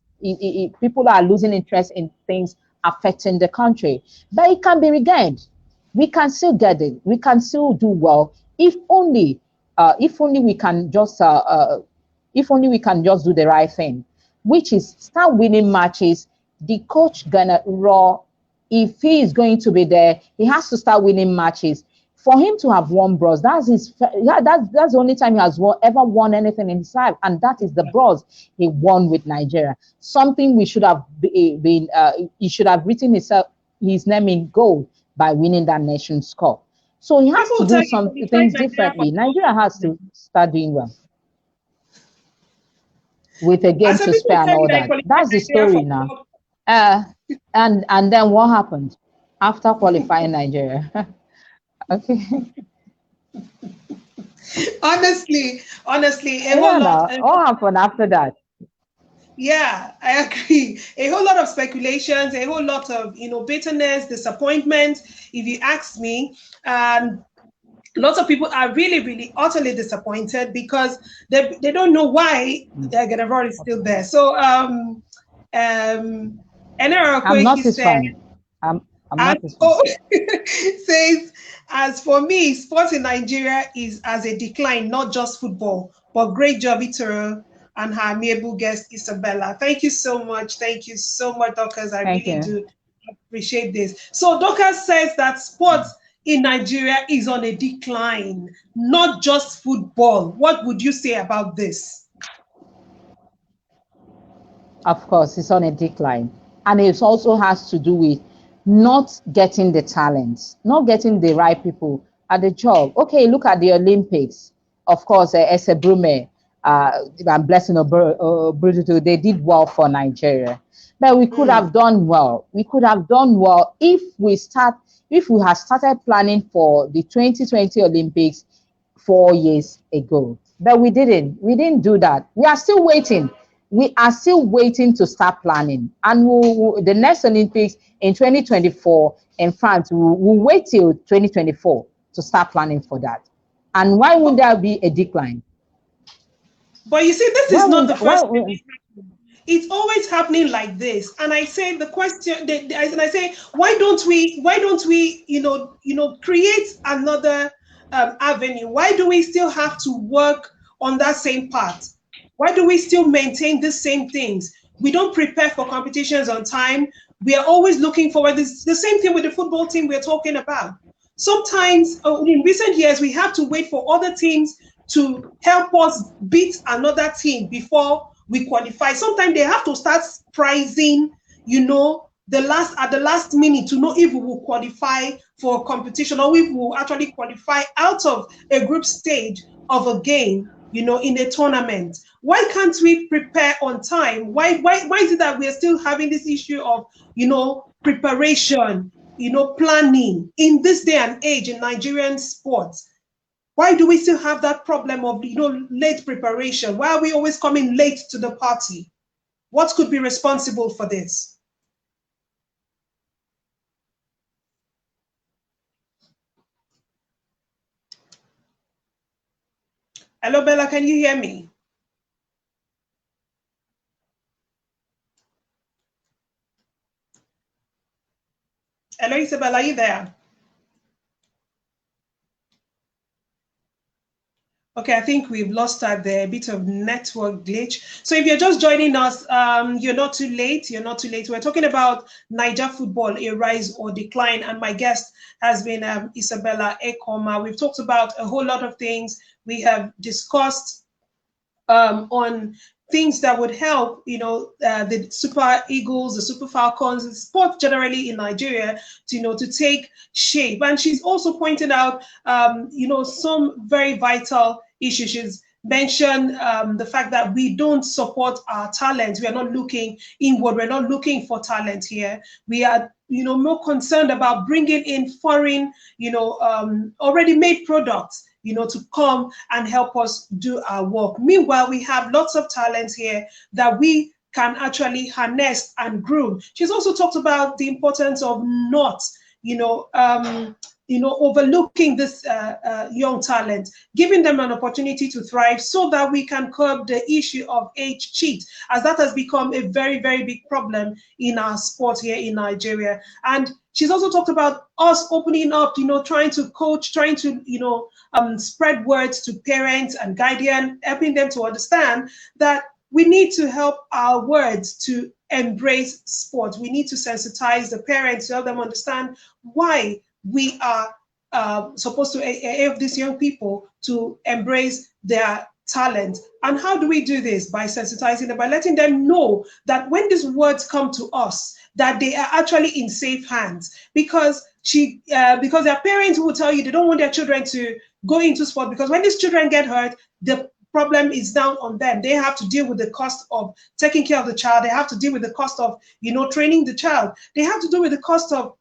Speaker 2: people are losing interest in things affecting the country, but it can be regained. We can still get it. We can still do well if only if only we can just if only we can just do the right thing, which is start winning matches. The coach gonna raw, if he is going to be there, he has to start winning matches. For him to have won bros, that's his, yeah, that's the only time he has ever won anything in his life, and that is the bros he won with Nigeria. Something we should have been, he should have written his name in gold by winning that nation's cup. So he has
Speaker 1: People
Speaker 2: to
Speaker 1: tell
Speaker 2: do
Speaker 1: you
Speaker 2: some
Speaker 1: to define
Speaker 2: things
Speaker 1: Nigeria
Speaker 2: differently. Nigeria has to start doing well with a
Speaker 1: I
Speaker 2: game
Speaker 1: said
Speaker 2: to
Speaker 1: people
Speaker 2: spare and
Speaker 1: tell you
Speaker 2: all
Speaker 1: that you
Speaker 2: that.
Speaker 1: qualify
Speaker 2: That's the
Speaker 1: Nigeria
Speaker 2: story
Speaker 1: for
Speaker 2: now.
Speaker 1: World
Speaker 2: And then what happened after qualifying Nigeria? Okay.
Speaker 1: honestly, a whole
Speaker 2: Yeah,
Speaker 1: lot.
Speaker 2: now what happened after that?
Speaker 1: Yeah, I agree. A whole lot of speculations, a whole lot of bitterness, disappointment. If you ask me, and lots of people are really, really utterly disappointed because they don't know why Ganavar is still there. So
Speaker 2: I'm
Speaker 1: Enera
Speaker 2: not
Speaker 1: he
Speaker 2: his
Speaker 1: said,
Speaker 2: fan. I'm
Speaker 1: and
Speaker 2: not his fan.
Speaker 1: oh, says, as for me, sports in Nigeria is as a decline, not just football. But great job, Itoro, and her amiable guest, Isabella. Thank you so much. Thank you so much, Dorcas. I
Speaker 2: Thank
Speaker 1: really
Speaker 2: you.
Speaker 1: do appreciate this. So Dorcas says that sports in Nigeria is on a decline, not just football. What would you say about this?
Speaker 2: Of course, it's on a decline. And it also has to do with not getting the talents, not getting the right people at the job. Okay, look at the Olympics. Of course, Ese Brume and Blessing Oburutu, they did well for Nigeria. But we could have done well. We could have done well if we had started planning for the 2020 Olympics 4 years ago. But we didn't. We didn't do that. We are still waiting. We are still waiting to start planning. And the next Olympics in 2024 in France, we'll wait till 2024 to start planning for that. And why would there be a decline?
Speaker 1: But you see, this
Speaker 2: Why
Speaker 1: is not
Speaker 2: would
Speaker 1: the
Speaker 2: why
Speaker 1: first time it's happening. It's always happening like this. And I say the question, and I say, why don't we, create another avenue? Why do we still have to work on that same path? Why do we still maintain the same things? We don't prepare for competitions on time. We are always looking forward. This the same thing with the football team we're talking about. Sometimes in recent years, we have to wait for other teams to help us beat another team before we qualify. Sometimes they have to start pricing, at the last minute to know if we will qualify for a competition or if we will actually qualify out of a group stage of a game, in a tournament. Why can't we prepare on time? Why is it that we're still having this issue of, preparation, planning in this day and age in Nigerian sports? Why do we still have that problem of late preparation? Why are we always coming late to the party? What could be responsible for this? Hello, Bella, can you hear me? Hello, Isabella, are you there? Okay, I think we've lost her there, a bit of network glitch. So if you're just joining us, you're not too late. You're not too late. We're talking about NAIJA football, a rise or decline. And my guest has been Isabella Ekeoma. We've talked about a whole lot of things. We have discussed on things that would help, the Super Eagles, the Super Falcons, the sport generally in Nigeria, to take shape. And she's also pointed out, some very vital issues. She's mentioned the fact that we don't support our talent. We are not looking inward. We're not looking for talent here. We are, more concerned about bringing in foreign, already made products, to come and help us do our work. Meanwhile, we have lots of talents here that we can actually harness and groom. She's also talked about the importance of not, overlooking this young talent, giving them an opportunity to thrive so that we can curb the issue of age cheat, as that has become a very, very big problem in our sport here in Nigeria. And She's also talked about us opening up, trying to coach, trying to, spread words to parents and guardians, helping them to understand that we need to help our words to embrace sport. We need to sensitize the parents to help them understand why we are supposed to help these young people to embrace their talent. And how do we do this? By sensitizing them, by letting them know that when these words come to us, that they are actually in safe hands. Because their parents will tell you they don't want their children to go into sport, because when these children get hurt, the problem is down on them. They have to deal with the cost of taking care of the child. They have to deal with the cost of, training the child. They have to deal with the cost of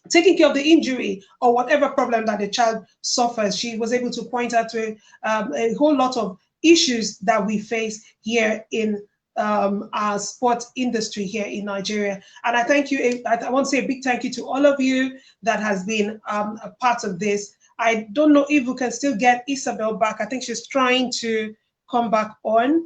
Speaker 1: taking care of the injury or whatever problem that the child suffers. She was able to point out to a whole lot of issues that we face here in our sports industry here in Nigeria. And I thank you. I want to say a big thank you to all of you that has been a part of this. I don't know if we can still get Isabel back. I think she's trying to come back on.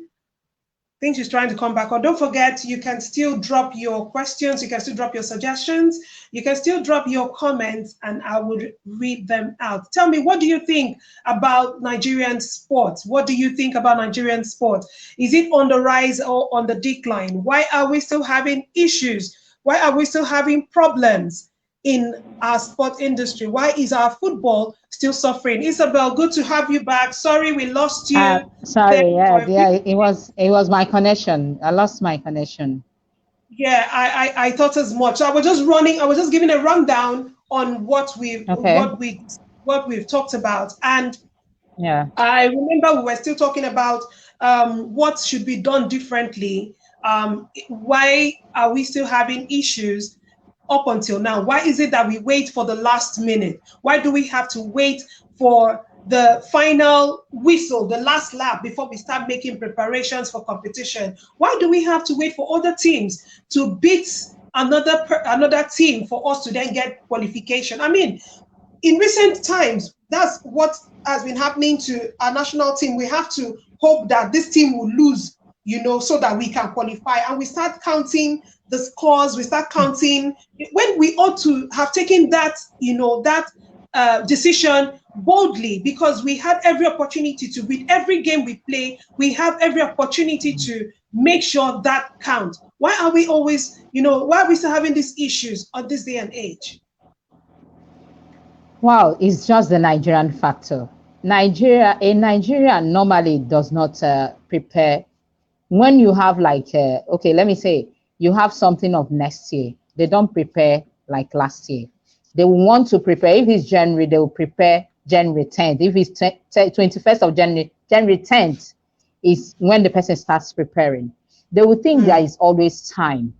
Speaker 1: Don't forget, you can still drop your questions, you can still drop your suggestions, you can still drop your comments, and I would read them out. Tell me, what do you think about Nigerian sports? What do you think about Nigerian sports? Is it on the rise or on the decline? Why are we still having issues? Why are we still having problems in our sport industry? Why is our football still suffering? Isabel, good to have you back. Sorry we lost you.
Speaker 2: Sorry, it was my connection. I lost my connection.
Speaker 1: Yeah, I thought as much. I was just giving a rundown on what we've talked about. And
Speaker 2: yeah,
Speaker 1: I remember we were still talking about what should be done differently. Why are we still having issues up until now? Why is it that we wait for the last minute? Why do we have to wait for the final whistle, the last lap, before we start making preparations for competition? Why do we have to wait for other teams to beat another team for us to then get qualification? I mean, in recent times, that's what has been happening to our national team. We have to hope that this team will lose, so that we can qualify. And we start counting the scores, we start counting when we ought to have taken that, decision boldly, because we had every opportunity to win every game we play. We have every opportunity to make sure that counts. Why are we always, why are we still having these issues on this day and age?
Speaker 2: Well, it's just the Nigerian factor. Nigeria normally does not prepare. When you have okay, let me say you have something of next year, they don't prepare like last year. They will want to prepare. If it's January, they will prepare January 10th. If it's 21st of January, January 10th is when the person starts preparing. They will think there is always time.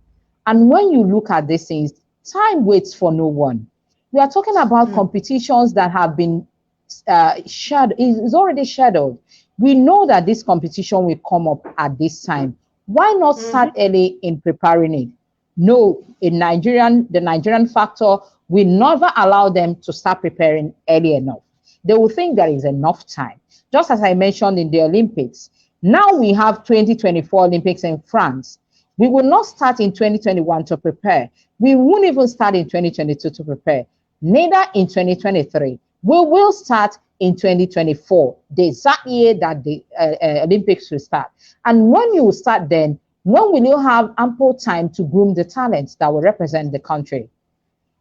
Speaker 2: And when you look at these things, time waits for no one. We are talking about competitions that have been is already shadowed. We know that this competition will come up at this time. Why not start early in preparing it? No, the Nigerian factor will never allow them to start preparing early enough. They will think there is enough time. Just as I mentioned in the Olympics, now we have 2024 Olympics in France. We will not start in 2021 to prepare. We won't even start in 2022 to prepare. Neither in 2023. We will start in 2024, the exact year that the Olympics will start. And when you start then, when will you have ample time to groom the talents that will represent the country?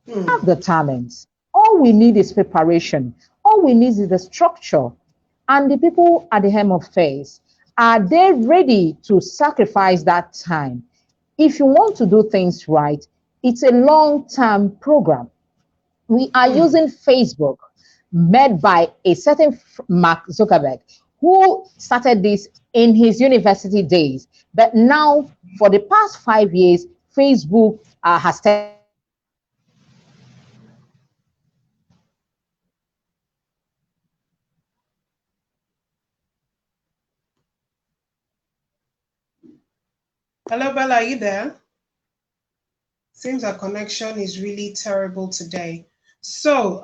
Speaker 2: Have the talents. All we need is preparation. All we need is the structure. And the people at the helm of affairs, are they ready to sacrifice that time? If you want to do things right, it's a long-term program. We are using Facebook, made by a certain Mark Zuckerberg, who started this in his university days. But now, for the past 5 years, Facebook has taken.
Speaker 1: Hello, Bella, are you there? Seems our connection is really terrible today. So,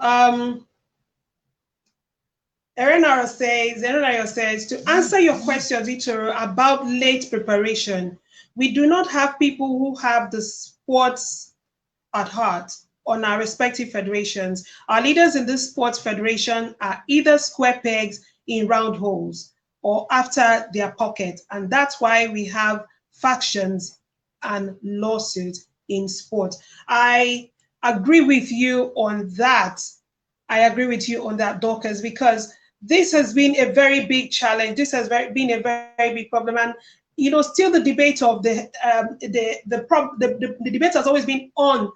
Speaker 1: Erenara says, to answer your question, Itoro, about late preparation, we do not have people who have the sports at heart on our respective federations. Our leaders in this sports federation are either square pegs in round holes or after their pocket. And that's why we have factions and lawsuits in sport. I agree with you on that. I agree with you on that, Dorcas, because this has been a very big challenge. This has been a very big problem, and still the debate of the debate has always been on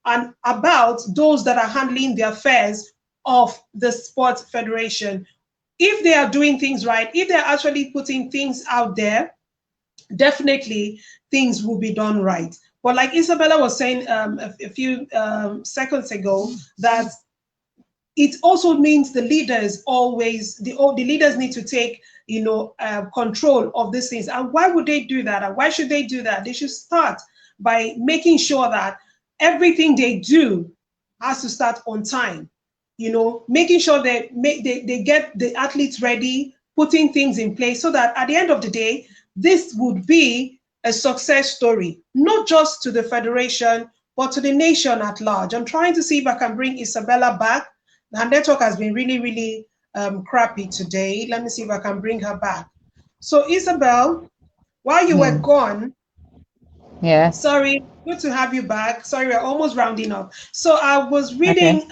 Speaker 1: and about those that are handling the affairs of the sports federation. If they are doing things right, if they're actually putting things out there, definitely things will be done right. But like Isabella was saying a few seconds ago, that it also means the leaders the leaders need to take control of these things. And why would they do that? And why should they do that? They should start by making sure that everything they do has to start on time. Making sure that they get the athletes ready, putting things in place so that at the end of the day, this would be a success story, not just to the federation, but to the nation at large. I'm trying to see if I can bring Isabella back. Her network has been really, really crappy today. Let me see if I can bring her back. So Isabel, while you were gone,
Speaker 2: yes.
Speaker 1: Sorry, good to have you back. Sorry, we're almost rounding up. So I was reading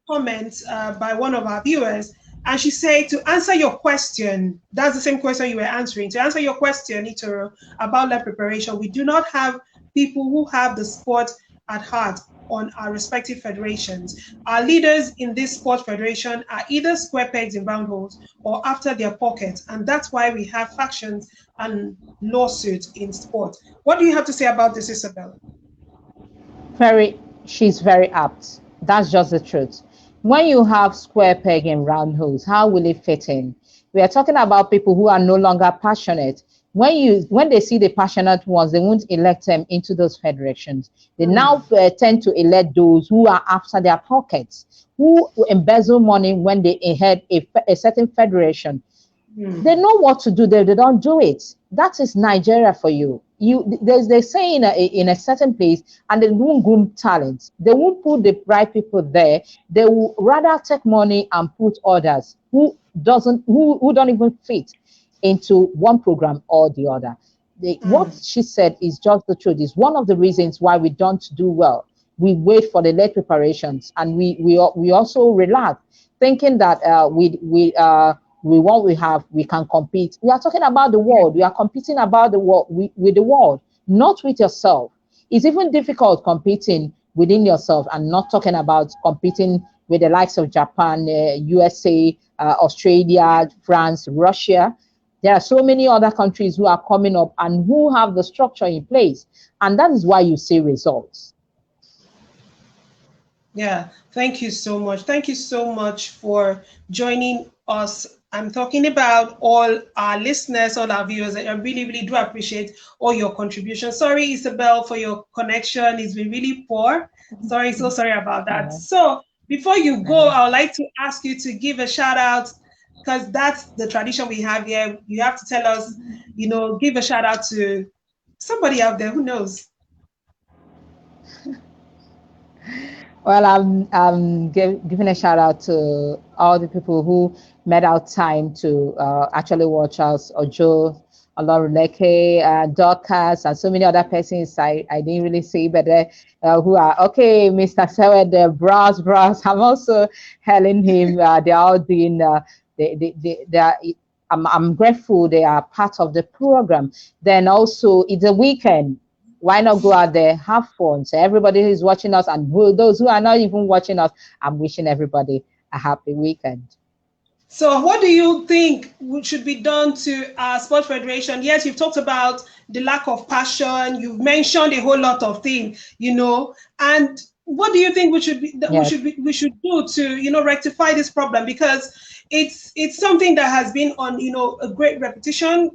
Speaker 1: comments by one of our viewers, and she said to answer your question, that's the same question you were answering. To answer your question, Itoro, about lab preparation, we do not have people who have the sport at heart on our respective federations. Our leaders in this sport federation are either square pegs in round holes or after their pockets, and that's why we have factions and lawsuits in sport. What do you have to say about this, Isabella?
Speaker 2: She's very apt. That's just the truth. When you have square peg in round holes, how will it fit in? We are talking about people who are no longer passionate. When they see the passionate ones, they won't elect them into those federations. They now tend to elect those who are after their pockets, who embezzle money when they head a certain federation. They know what to do. They don't do it. That is Nigeria for you. They say in a certain place, and they won't groom talent. They won't put the right people there. They will rather take money and put others who don't even fit into one program or the other. What she said is just the truth. Is one of the reasons why we don't do well. We wait for the late preparations, and we also relax, thinking that we can compete. We are talking about the world. We are competing about the world with the world, not with yourself. It's even difficult competing within yourself and not talking about competing with the likes of Japan, USA, Australia, France, Russia. There are so many other countries who are coming up and who have the structure in place. And that is why you see results.
Speaker 1: Yeah, thank you so much. Thank you so much for joining us. I'm talking about all our listeners, all our viewers. I really, really do appreciate all your contributions. Sorry, Isabel, for your connection. It's been really poor. Sorry, so sorry about that. So before you go, I would like to ask you to give a shout out, because that's the tradition we have here. You have to tell us, give a shout out to somebody out there who knows.
Speaker 2: Well, I'm giving a shout out to all the people who made out time to actually watch us, Ojo, Olorunleke, Dorcas, and so many other persons I didn't really see, but who are, okay, Mr. Sewed, Bros. I'm also hailing him. They're all doing, I'm grateful they are part of the program. Then also, it's a weekend. Why not go out there, have fun? So everybody who is watching us, and those who are not even watching us, I'm wishing everybody a happy weekend.
Speaker 1: So what do you think should be done to our sports federation? Yes, you've talked about the lack of passion. You've mentioned a whole lot of things, and what do you think we should do to, rectify this problem? Because it's something that has been on, a great repetition.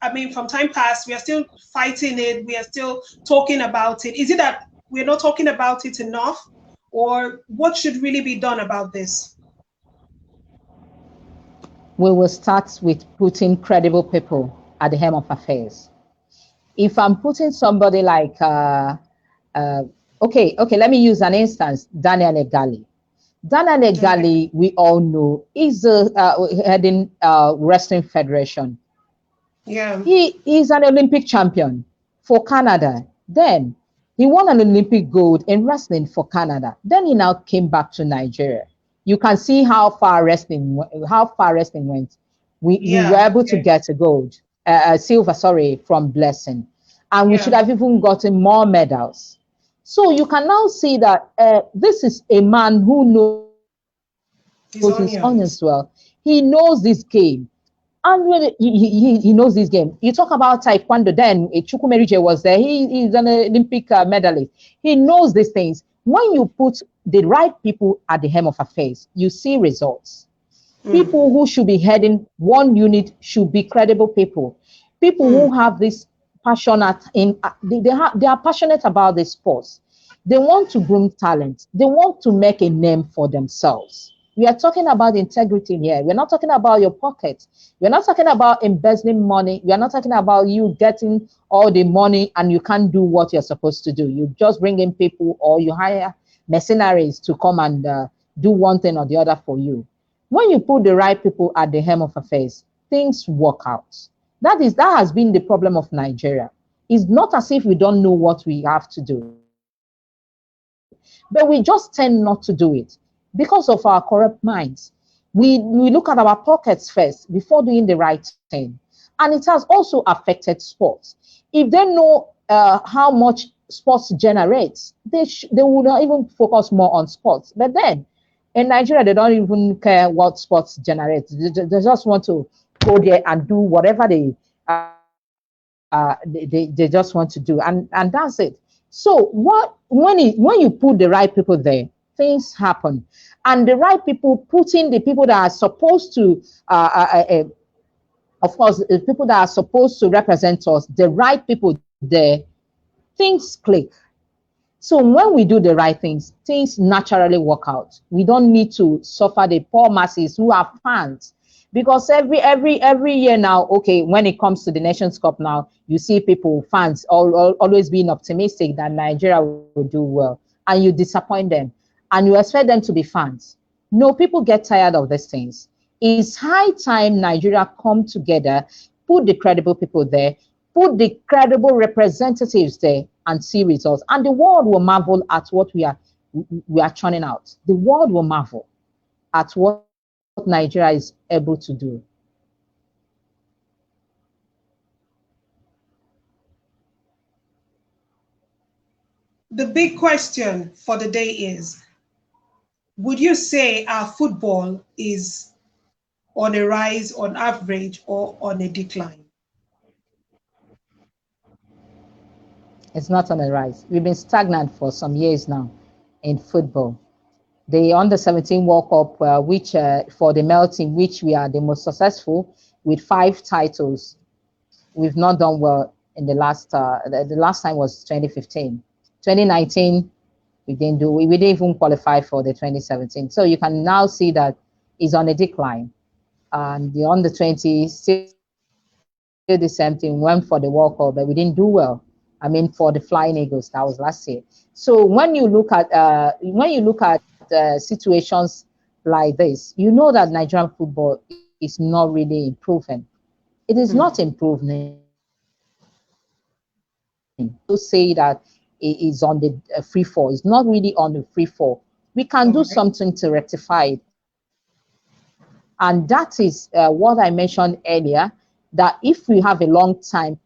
Speaker 1: I mean, from time past, we are still fighting it. We are still talking about it. Is it that we're not talking about it enough, or what should really be done about this?
Speaker 2: We will start with putting credible people at the helm of affairs. If I'm putting somebody like Okay, let me use an instance. Daniel Egali. Daniel
Speaker 1: Okay.
Speaker 2: Egali, we all know, is heading Wrestling Federation.
Speaker 1: Yeah.
Speaker 2: He is an Olympic champion for Canada. Then he won an Olympic gold in wrestling for Canada. Then he now came back to Nigeria. You can see how far wrestling went. We were
Speaker 1: Yeah.
Speaker 2: able to
Speaker 1: Yeah.
Speaker 2: get a gold, silver, sorry, from Blessing, and we should
Speaker 1: Yeah.
Speaker 2: have even gotten more medals. So you can now see that this is a man who knows his onions well.
Speaker 1: His
Speaker 2: He knows
Speaker 1: onions.
Speaker 2: this game. And when he knows this game, you talk about taekwondo. Then Chukwumerije was there. He's an Olympic medalist. He knows these things. When you put the right people at the helm of affairs, you see results.
Speaker 1: Mm.
Speaker 2: People who should be heading one unit should be credible people. People who
Speaker 1: Mm.
Speaker 2: have this passionate they are passionate about this sports. They want to groom talent. They want to make a name for themselves. We are talking about integrity here. We're not talking about your pocket. We're not talking about embezzling money. We are not talking about you getting all the money and you can't do what you're supposed to do. You just bring in people or you hire mercenaries to come and do one thing or the other for you. When you put the right people at the helm of affairs, things work out. That has been the problem of Nigeria. It's not as if we don't know what we have to do, but we just tend not to do it because of our corrupt minds. We look at our pockets first before doing the right thing, and it has also affected sports. If they know how much sports generates, they would not even focus more on sports. But then in Nigeria, they don't even care what sports generate. They just want to go there and do whatever they just want to do, and that's it. So when you put the right people there, things happen, and the right people putting the people that are supposed to of course, the people that are supposed to represent us, the right people there, things click. So when we do the right things naturally work out. We don't need to suffer the poor masses who are fans. Because every year now, okay, when it comes to the Nations Cup now, you see people, fans, always being optimistic that Nigeria will do well, and you disappoint them, and you expect them to be fans. No, people get tired of these things. It's high time Nigeria come together, put the credible people there, put the credible representatives there, and see results. And the world will marvel at what we are churning out. The world will marvel at what Nigeria is able to do.
Speaker 1: The big question for the day is, would you say our football is on a rise on average or on a decline?
Speaker 2: It's not on a rise. We've been stagnant for some years now in football. The under 17 World Cup, which for the male team, which we are the most successful with 5 titles, we've not done well in the last time was 2015. 2019, we didn't even qualify for the 2017. So you can now see that it's on a decline. And the under 20 still the same thing, went for the World Cup, but we didn't do well. I mean, for the Flying Eagles, that was last year. So when you look at situations like this, you know that Nigerian football is not really improving. It is not
Speaker 1: Hmm.
Speaker 2: improving. People say that it is on the free fall. It's not really on the free fall. We can do
Speaker 1: All right.
Speaker 2: something to rectify it. And that is what I mentioned earlier, that if we have a long-term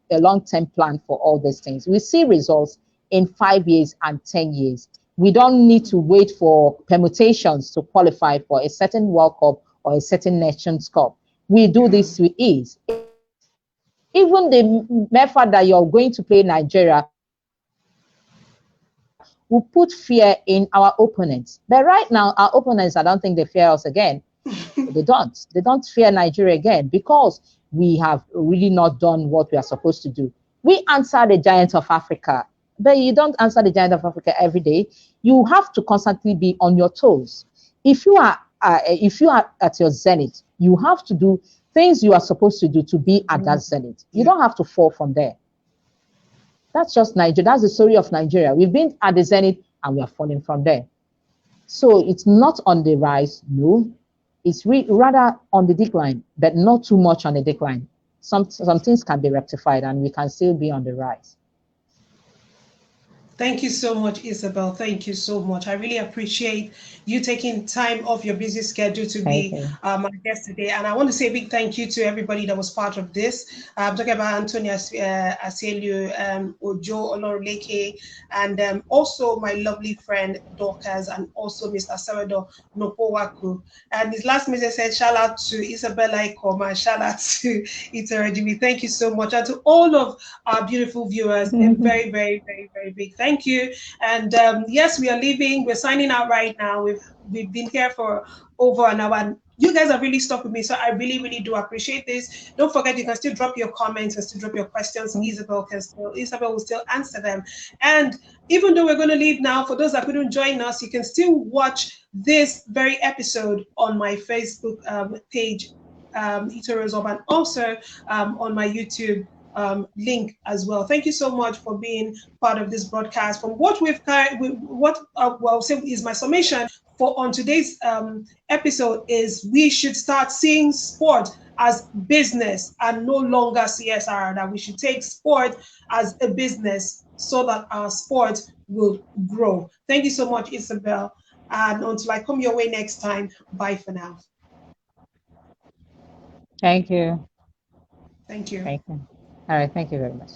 Speaker 2: plan for all these things, we see results in 5 years and 10 years. We don't need to wait for permutations to qualify for a certain World Cup or a certain Nations Cup. We do this
Speaker 1: Yeah.
Speaker 2: with ease. Even the mere fact that you're going to play Nigeria will put fear in our opponents. But right now, our opponents, I don't think they fear us again. They don't. They don't fear Nigeria again because we have really not done what we are supposed to do. We answer the giant of Africa, but you don't answer the giant of Africa every day. You have to constantly be on your toes. If you are at your zenith, you have to do things you are supposed to do to be at that zenith. You don't have to fall from there. That's just Nigeria. That's the story of Nigeria. We've been at the zenith and we are falling from there. So it's not on the rise, no. It's rather on the decline, but not too much on the decline. Some things can be rectified and we can still be on the rise.
Speaker 1: Thank you so much, Isabel. Thank you so much. I really appreciate you taking time off your busy schedule to be my guest today. And I want to say a big thank you to everybody that was part of this. I'm talking about Anthony Aselu, Ojo Oloruleke, and also my lovely friend Dorcas, and also Mr. Seredo Nopowaku. And his last message said, shout out to Isabella Ekeoma, shout out to Itoro. Thank you so much. And to all of our beautiful viewers, a very, very, very, very big thank you. And yes, we are leaving. We're signing out right now. We've been here for over an hour. You guys have really stuck with me, so I really, really do appreciate this. Don't forget, you can still drop your comments and still drop your questions. Isabel will still answer them. And even though we're going to leave now, for those that couldn't join us, you can still watch this very episode on my Facebook page, Itoro's Hub, and also on my YouTube link as well. Thank you so much for being part of this broadcast. From what I'll say is my summation for on today's episode is we should start seeing sport as business and no longer CSR, that we should take sport as a business so that our sport will grow. Thank you so much, Isabel. And until I come your way next time, bye for now.
Speaker 2: Thank you.
Speaker 1: Thank you.
Speaker 2: Thank you. All right. Thank you very much.